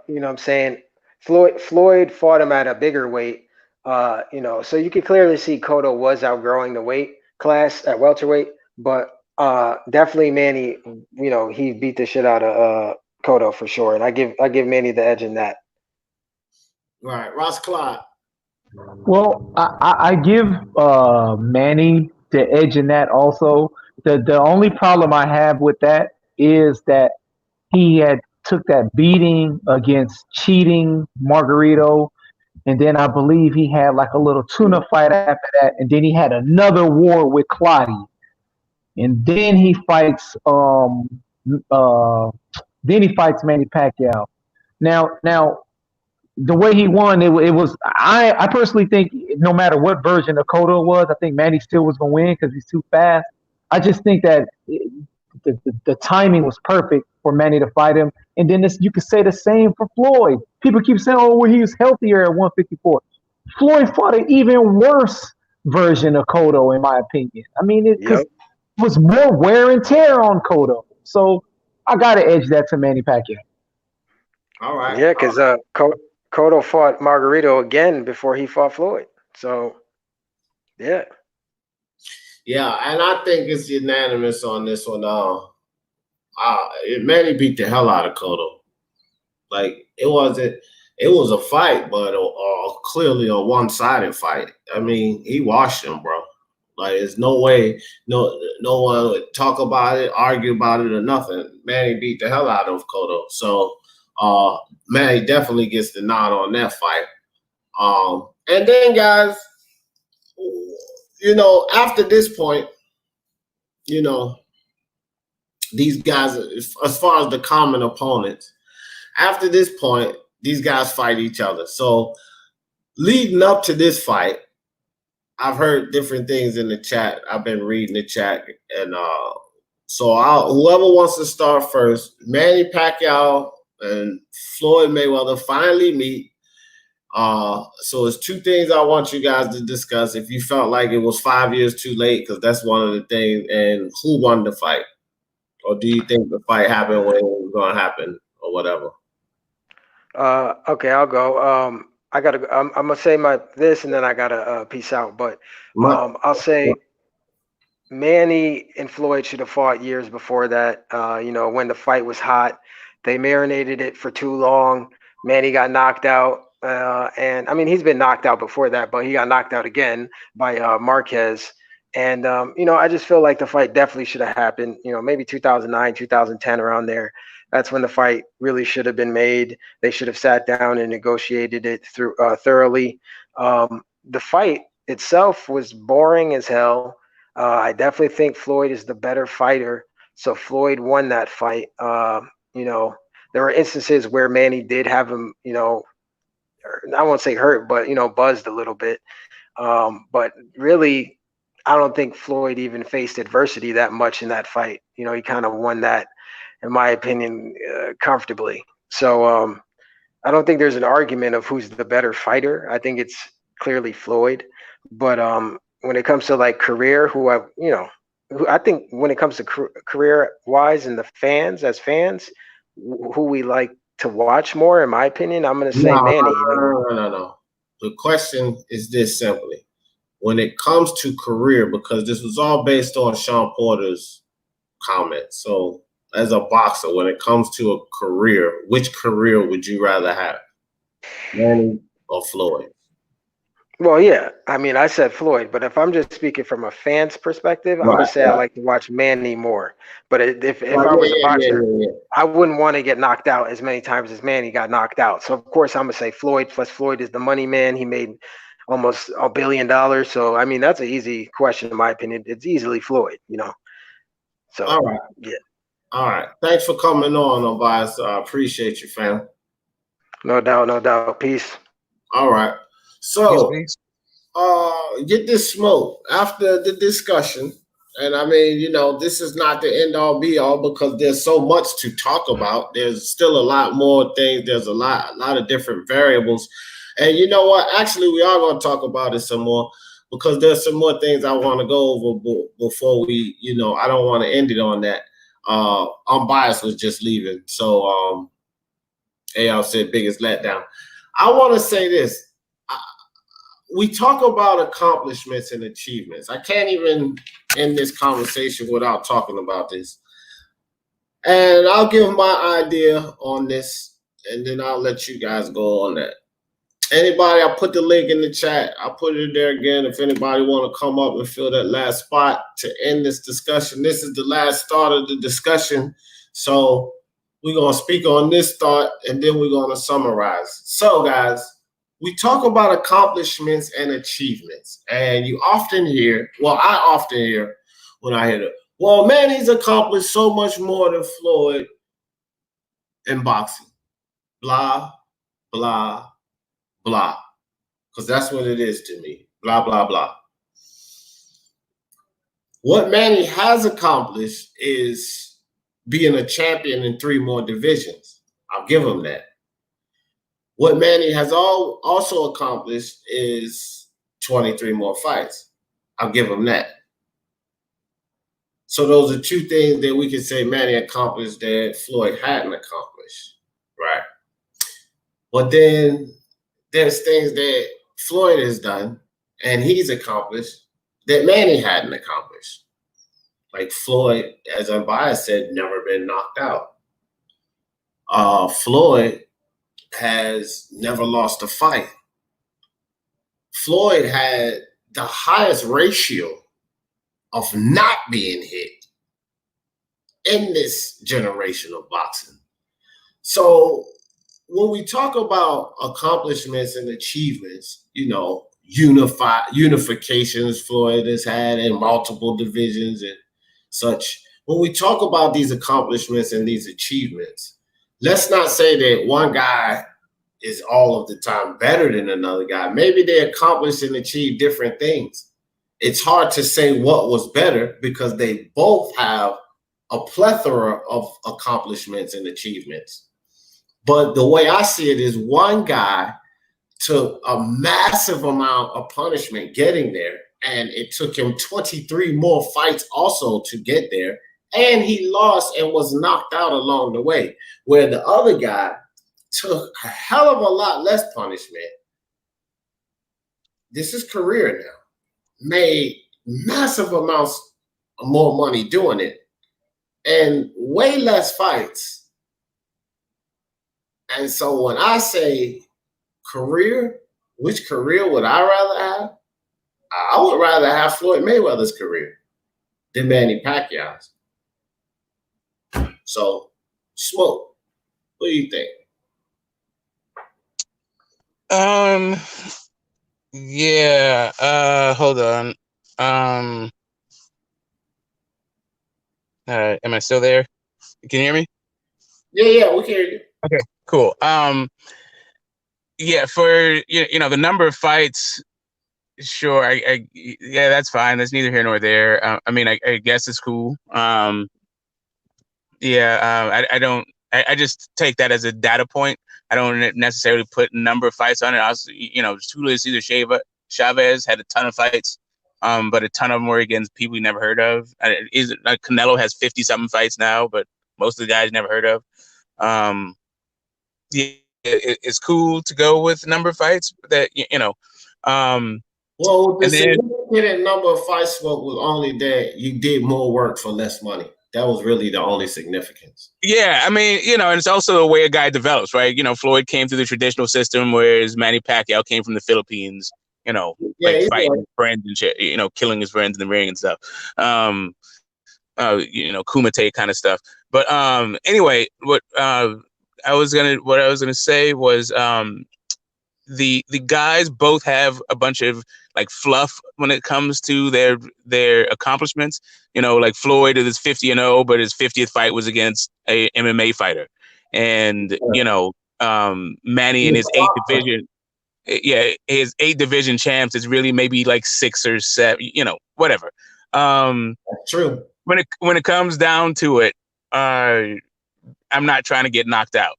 You know what I'm saying? Floyd fought him at a bigger weight. You know, so you could clearly see Cotto was outgrowing the weight class at welterweight, but definitely Manny, you know, he beat the shit out of Cotto for sure. And I give Manny the edge in that. Right, Ross Clyde. Well, I give Manny the edge in that also. The only problem I have with that is that he had took that beating against cheating Margarito, and then I believe he had like a little tuna fight after that, and then he had another war with Clottey, and uh then he fights Manny Pacquiao. Now the way he won, it was I personally think no matter what version of Cotto was, I think Manny still was gonna win because he's too fast. I just think that the timing was perfect for Manny to fight him, and then you could say the same for Floyd. People keep saying, "Oh, well, he was healthier at 154." Floyd fought an even worse version of Cotto, in my opinion. I mean, because it was more wear and tear on Cotto. So I got to edge that to Manny Pacquiao. All right. Yeah, because Cotto fought Margarito again before he fought Floyd. So, yeah. Yeah, and I think it's unanimous on this one. Manny beat the hell out of Cotto. Like it was a fight, but clearly a one-sided fight. I mean, he washed him, bro. Like there's no way, no one would talk about it, argue about it, or nothing. Manny beat the hell out of Cotto. So Manny definitely gets the nod on that fight. And then guys, you know, after this point, you know, these guys, as far as the common opponents, after this point, these guys fight each other. So leading up to this fight, I've heard different things in the chat. I've been reading the chat, and so whoever wants to start first, Manny Pacquiao and Floyd Mayweather finally meet. So it's two things I want you guys to discuss. If you felt like it was 5 years too late, because that's one of the things, and who won the fight, or do you think the fight happened when it was going to happen, or whatever? Okay, I'll go. I'm gonna say this, and then I gotta peace out. But I'll say Manny and Floyd should have fought years before that. You know, when the fight was hot, they marinated it for too long. Manny got knocked out. And I mean, he's been knocked out before that, but he got knocked out again by Marquez. And, you know, I just feel like the fight definitely should have happened, you know, maybe 2009, 2010, around there. That's when the fight really should have been made. They should have sat down and negotiated it through thoroughly. The fight itself was boring as hell. I definitely think Floyd is the better fighter. So Floyd won that fight. You know, there were instances where Manny did have him, you know, I won't say hurt, but, you know, buzzed a little bit. But really, I don't think Floyd even faced adversity that much in that fight. You know, he kind of won that, in my opinion, comfortably. So I don't think there's an argument of who's the better fighter. I think it's clearly Floyd. But when it comes to like career, I think when it comes to career wise and the fans, as fans, who we like to watch more, in my opinion, I'm going to say Manny. No. The question is this simply. When it comes to career, because this was all based on Sean Porter's comments. So as a boxer, when it comes to a career, which career would you rather have? Manny or Floyd? Well, yeah. I mean, I said Floyd, but if I'm just speaking from a fan's perspective, I'm going to say I like to watch Manny more. But if I was a boxer, I wouldn't want to get knocked out as many times as Manny got knocked out. So, of course, I'm going to say Floyd, plus Floyd is the money man. He made almost $1 billion. So, I mean, that's an easy question, in my opinion. It's easily Floyd, you know. So, all right. Yeah. All right. Thanks for coming on, Tobias. I appreciate you, fam. No doubt, no doubt. Peace. All right. So, Peace. get this smoke after the discussion. And I mean, you know, this is not the end all be all because there's so much to talk about. There's still a lot more things. There's a lot of different variables. And you know what? Actually, we are going to talk about it some more. because there's some more things I want to go over before we, I don't want to end it on that. Unbiased was just leaving. So AL said biggest letdown. I want to say this. We talk about accomplishments and achievements. I can't even end this conversation without talking about this. And I'll give my idea on this, and then I'll let you guys go on that. Anybody, I'll put the link in the chat. I'll put it there again. If anybody want to come up and fill that last spot to end this discussion. This is the last thought of the discussion. So we're going to speak on this thought, and then we're going to summarize. So, guys, we talk about accomplishments and achievements. And you often hear, well, I often hear when I hear it, well, Manny's accomplished so much more than Floyd in boxing. Blah, blah, blah. Because that's what it is to me. Blah, blah, blah. What Manny has accomplished is being a champion in 3 more divisions. I'll give him that. What Manny has also accomplished is 23 more fights. I'll give him that. So those are 2 things that we can say Manny accomplished that Floyd hadn't accomplished, right? But then there's things that Floyd has done and he's accomplished that Manny hadn't accomplished. Like Floyd, as Unbiased said, never been knocked out. Floyd has never lost a fight. Floyd had the highest ratio of not being hit in this generation of boxing. So when we talk about accomplishments and achievements, unifications Floyd has had in multiple divisions and such. When we talk about these accomplishments and these achievements, let's not say that one guy is all of the time better than another guy. Maybe they accomplished and achieved different things. It's hard to say what was better because they both have a plethora of accomplishments and achievements. But the way I see it is one guy took a massive amount of punishment getting there, and it took him 23 more fights also to get there, and he lost and was knocked out along the way, where the other guy took a hell of a lot less punishment. This is career now. Made massive amounts more money doing it and way less fights. And so when I say career, which career would I rather have? I would rather have Floyd Mayweather's career than Manny Pacquiao's. So, Smoke, what do you think? Yeah, hold on. Am I still there? Can you hear me? Yeah, we can hear you. Okay, cool. Yeah, for the number of fights, sure. Yeah, that's fine. That's neither here nor there. I mean, I guess it's cool. Yeah, I just take that as a data point. I don't necessarily put number of fights on it. Also, Julio Cesar Chavez had a ton of fights, but a ton of them were against people you never heard of. Canelo has 50-something fights now, but most of the guys you never heard of. Yeah, it's cool to go with number of fights that Well, the significant number of fights Smoke was only that you did more work for less money. That was really the only significance. Yeah, I mean, and it's also the way a guy develops, right? Floyd came through the traditional system, whereas Manny Pacquiao came from the Philippines, fighting friends and shit, killing his friends in the ring and stuff. Kumite kind of stuff. But anyway, what I was gonna say was the guys both have a bunch of fluff when it comes to their accomplishments. Like Floyd is 50-0, but his 50th fight was against a MMA fighter, and Manny in his 8th division. Yeah, his 8 division champs is really maybe 6 or 7, whatever. True. When it comes down to it, I'm not trying to get knocked out.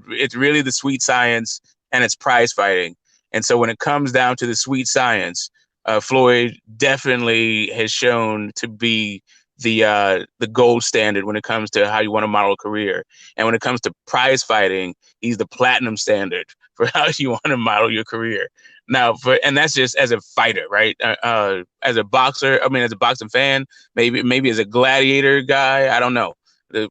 It's really the sweet science and it's prize fighting. And so when it comes down to the sweet science, Floyd definitely has shown to be the gold standard when it comes to how you want to model a career. And when it comes to prize fighting, he's the platinum standard for how you want to model your career. Now, and that's just as a fighter, right? As a boxer, I mean, as a boxing fan, maybe as a gladiator guy, I don't know.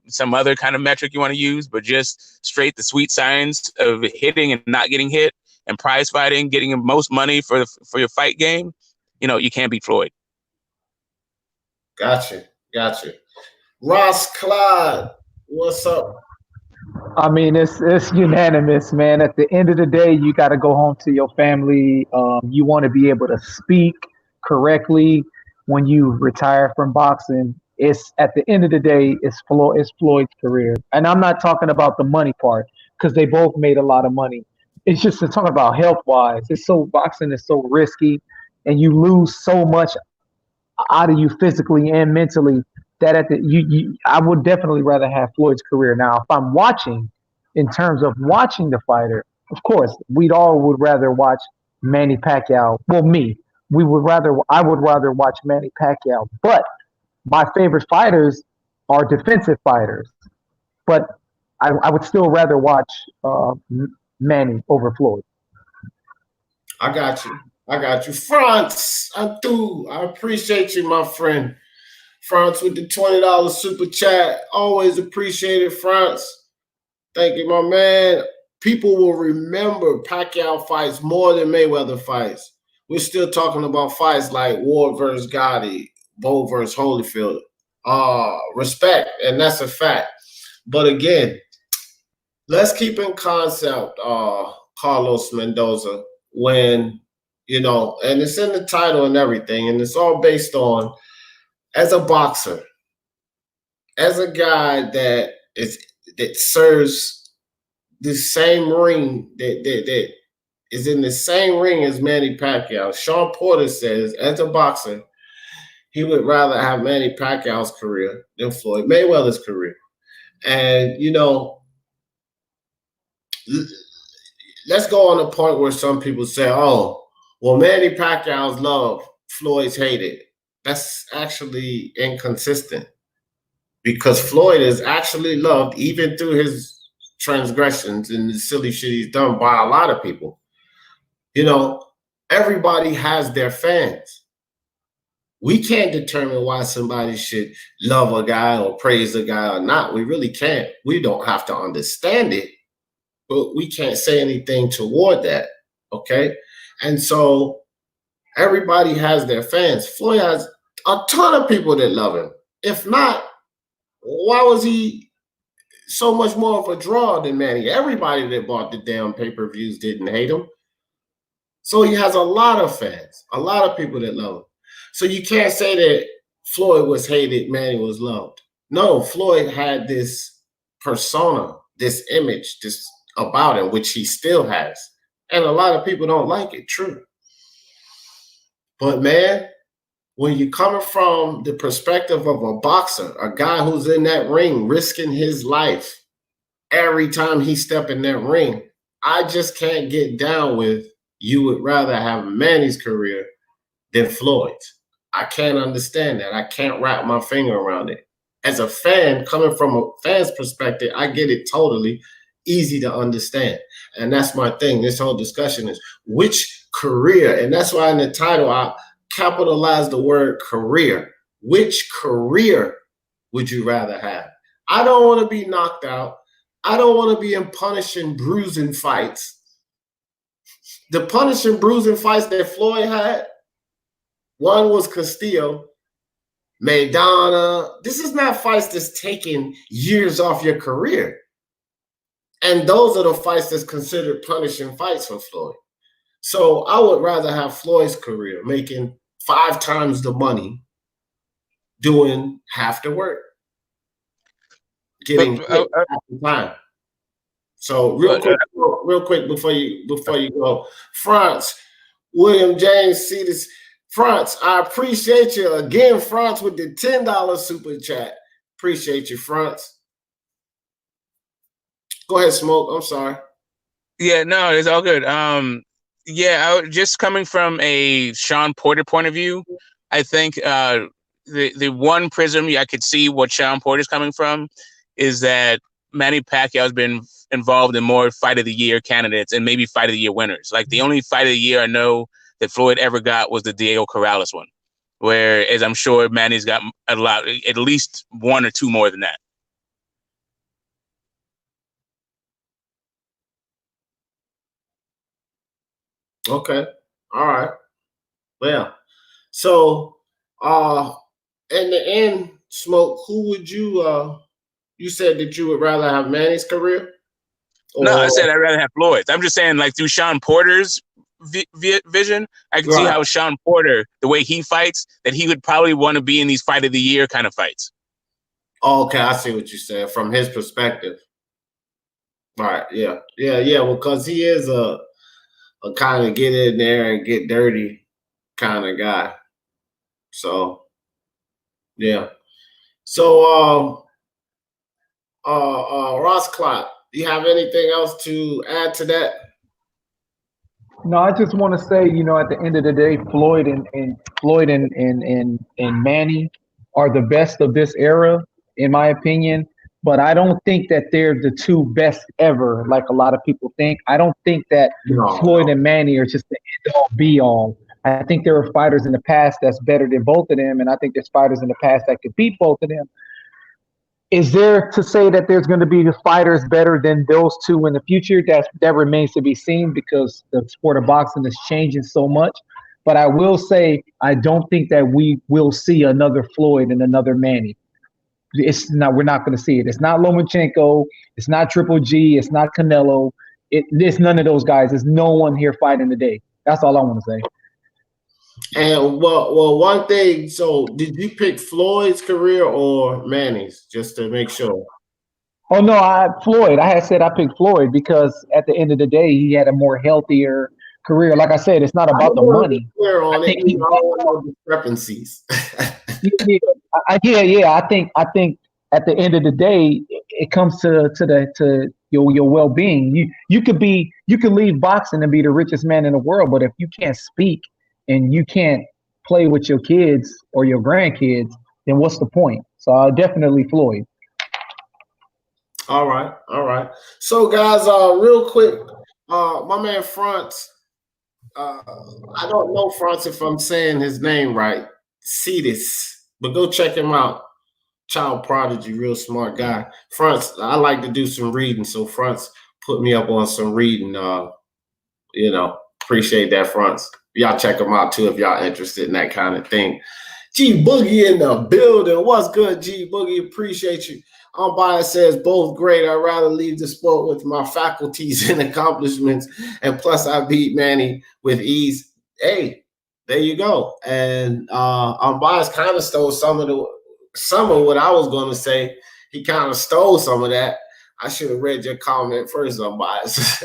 Some other kind of metric you want to use, but just straight the sweet science of hitting and not getting hit and prize fighting, getting the most money for your fight game, you can't beat Floyd. Gotcha. Ross Clyde, what's up? I mean, it's unanimous, man. At the end of the day, you got to go home to your family. You want to be able to speak correctly when you retire from boxing. It's at the end of the day, it's Floyd's career, and I'm not talking about the money part because they both made a lot of money. It's just to talk about health wise. Boxing is so risky, and you lose so much out of you physically and mentally that I would definitely rather have Floyd's career. Now, if I'm watching, in terms of watching the fighter, of course, would rather watch Manny Pacquiao. Well, I would rather watch Manny Pacquiao. But my favorite fighters are defensive fighters. But I would still rather watch Manny over Floyd. I got you. France, I appreciate you, my friend. France with the $20 super chat. Always appreciate it, France. Thank you, my man. People will remember Pacquiao fights more than Mayweather fights. We're still talking about fights like Ward versus Gotti, Bo versus Holyfield. Respect, and that's a fact. But again, let's keep in concept Carlos Mendoza when, and it's in the title and everything, and it's all based on, as a boxer, as a guy that serves the same ring, that is in the same ring as Manny Pacquiao. Sean Porter says, as a boxer, he would rather have Manny Pacquiao's career than Floyd Mayweather's career. And, let's go on a point where some people say, oh, well, Manny Pacquiao's loved, Floyd's hated. That's actually inconsistent because Floyd is actually loved even through his transgressions and the silly shit he's done by a lot of people. Everybody has their fans. We can't determine why somebody should love a guy or praise a guy or not. We really can't. We don't have to understand it, but we can't say anything toward that, okay? And so everybody has their fans. Floyd has a ton of people that love him. If not, why was he so much more of a draw than Manny? Everybody that bought the damn pay-per-views didn't hate him. So he has a lot of fans, a lot of people that love him. So you can't say that Floyd was hated, Manny was loved. No, Floyd had this persona, this image, this about him, which he still has. And a lot of people don't like it, true. But man, when you're coming from the perspective of a boxer, a guy who's in that ring risking his life every time he step in that ring, I just can't get down with you would rather have Manny's career than Floyd's. I can't understand that. I can't wrap my finger around it. As a fan, coming from a fan's perspective, I get it totally easy to understand. And that's my thing. This whole discussion is which career, and that's why in the title I capitalize the word career. Which career would you rather have? I don't want to be knocked out. I don't want to be in punishing, bruising fights. The punishing, bruising fights that Floyd had, one was Castillo, Maidana. This is not fights that's taking years off your career. And those are the fights that's considered punishing fights for Floyd. So I would rather have Floyd's career making 5 times the money, doing half the work, getting half the time. So real quick before you go, France, William James, see this. France, I appreciate you again, France, with the $10 super chat. Appreciate you, France. Go ahead, Smoke. I'm sorry. Yeah, no, it's all good. Yeah, just coming from a Sean Porter point of view, I think the one prism I could see what Sean Porter's coming from is that Manny Pacquiao has been involved in more Fight of the Year candidates and maybe Fight of the Year winners. Like the only Fight of the Year I know that Floyd ever got was the Diego Corrales one, whereas I'm sure Manny's got a lot, at least one or two more than that. Okay. All right. Well, so in the end, Smoke, who would you said that you would rather have Manny's career? No, I said I'd rather have Floyd's. I'm just saying, like, through Sean Porter's vision, I can see how Sean Porter, the way he fights, that he would probably want to be in these Fight of the Year kind of fights. Okay, I see what you said from his perspective. All right, yeah. Well, because he is a kind of get in there and get dirty kind of guy. So, yeah. So, Ross Clot, do you have anything else to add to that? No, I just want to say, at the end of the day, Floyd and Manny are the best of this era, in my opinion. But I don't think that they're the two best ever, like a lot of people think. I don't think that Floyd and Manny are just the end all be all. I think there are fighters in the past that's better than both of them, and I think there's fighters in the past that could beat both of them. Is there to say that there's going to be fighters better than those two in the future? That remains to be seen because the sport of boxing is changing so much. But I will say I don't think that we will see another Floyd and another Manny. We're not going to see it. It's not Lomachenko. It's not Triple G. It's not Canelo. It's none of those guys. There's no one here fighting today. That's all I want to say. And well, one thing. So, did you pick Floyd's career or Manny's, just to make sure? Oh no, Floyd. I had said I picked Floyd because at the end of the day, he had a more healthier career. Like I said, it's not about the money. I think no discrepancies. Yeah. I think at the end of the day, it comes to your well-being. You could leave boxing and be the richest man in the world, but if you can't speak and you can't play with your kids or your grandkids, then what's the point? So definitely Floyd. All right. So guys, real quick, my man Frantz, I don't know Frantz if I'm saying his name right, Cetus, but go check him out. Child prodigy, real smart guy. Frantz, I like to do some reading, so Frantz put me up on some reading. Appreciate that, Frantz. Y'all check him out too if y'all interested in that kind of thing. G Boogie in the building. What's good, G Boogie? Appreciate you. Unbiased says both great. I'd rather leave the sport with my faculties and accomplishments, and plus I beat Manny with ease. Hey, there you go. And Unbiased kind of stole some of what I was going to say. He kind of stole some of that. I should have read your comment first, Unbiased.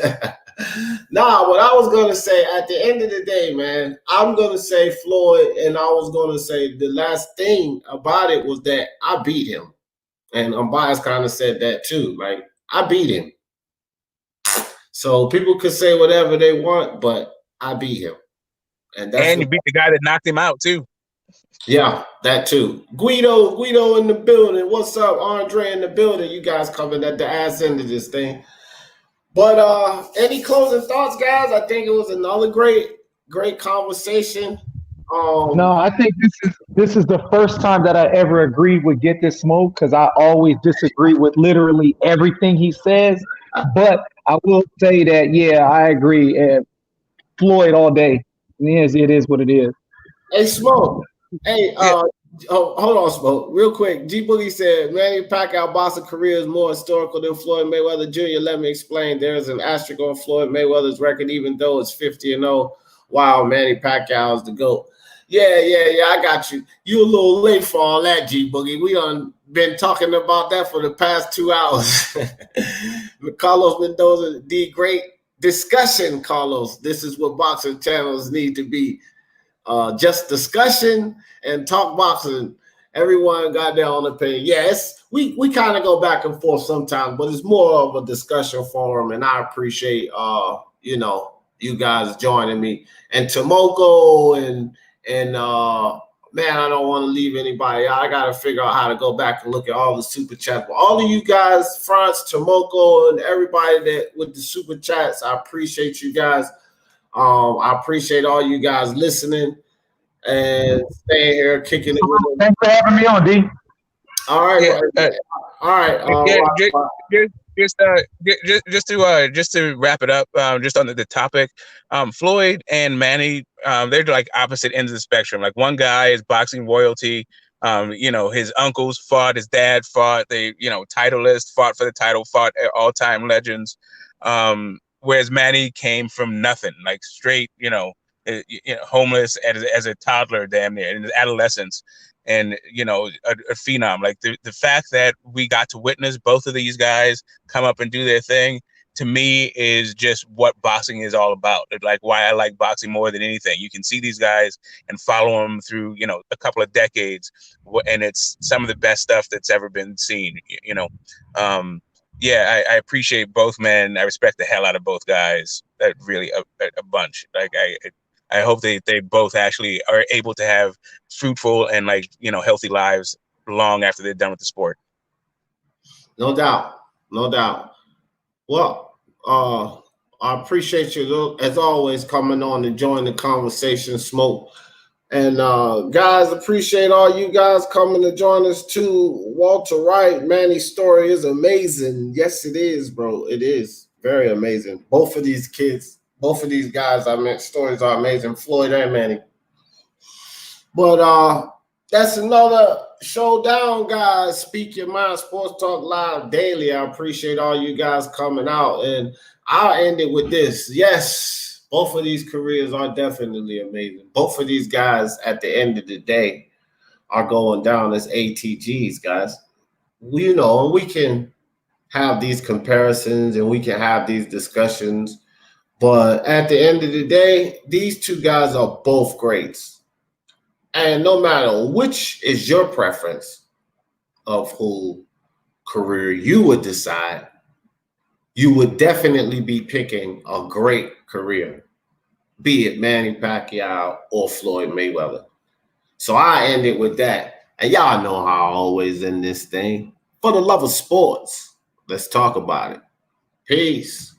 Nah, what I was going to say at the end of the day, man, I'm going to say Floyd, and I was going to say the last thing about it was that I beat him. And Unbiased kind of said that too. Like, I beat him. So people could say whatever they want, but I beat him. And you beat the guy that knocked him out too. Yeah, that too. Guido in the building. What's up? Andre in the building. You guys coming at the ass end of this thing. But any closing thoughts, guys? I think it was another great conversation. No, I think this is the first time that I ever agreed with Get This Smoke, because I always disagree with literally everything he says. But I will say that, yeah, I agree. Floyd all day. Yes, it is what it is. Hey, Smoke. Hey, hold on, Smoke. Real quick. G Boogie said, Manny Pacquiao boxing career is more historical than Floyd Mayweather Jr. Let me explain. There is an asterisk on Floyd Mayweather's record, even though it's 50-0. Wow, Manny Pacquiao is the GOAT. Yeah, I got you. You a little late for all that, G Boogie. We done been talking about that for the past 2 hours. Carlos Mendoza, the great discussion, Carlos. This is what boxing channels need to be. Just discussion and talk boxing. Everyone got their own opinion. Yes, we kind of go back and forth sometimes, but it's more of a discussion forum, and I appreciate you guys joining me. And Tomoko and man, I don't want to leave anybody out. I got to figure out how to go back and look at all the super chats. But all of you guys, France, Tomoko, and everybody that with the super chats, I appreciate you guys. I appreciate all you guys listening and staying here, kicking it with them. Thanks for having me on, D. All right. Yeah, All right. Just to wrap it up, just on the topic, Floyd and Manny, they're like opposite ends of the spectrum. Like one guy is boxing royalty. His uncles fought, his dad fought, they, titleist, fought for the title, fought all-time legends. Whereas Manny came from nothing, like straight, homeless as a toddler, damn near, in his adolescence. And a phenom. Like the fact that we got to witness both of these guys come up and do their thing, to me, is just what boxing is all about. It's like why I like boxing more than anything. You can see these guys and follow them through a couple of decades, and it's some of the best stuff that's ever been seen. I appreciate both men. I respect the hell out of both guys. That really a bunch. Like I hope they both actually are able to have fruitful and healthy lives long after they're done with the sport. No doubt. Well, I appreciate you as always coming on and joining the conversation, Smoke. And guys, appreciate all you guys coming to join us too. Walter Wright, Manny's story is amazing. Yes, it is, bro. It is very amazing. Both of these guys, stories are amazing. Floyd and Manny. But that's another showdown, guys. Speak Your Mind, Sports Talk Live Daily. I appreciate all you guys coming out. And I'll end it with this. Yes, both of these careers are definitely amazing. Both of these guys, at the end of the day, are going down as ATGs, guys. We can have these comparisons and we can have these discussions. But at the end of the day, these two guys are both greats. And no matter which is your preference of who career you would decide, you would definitely be picking a great career, be it Manny Pacquiao or Floyd Mayweather. So I end it with that. And y'all know how I always end this thing. For the love of sports, let's talk about it. Peace.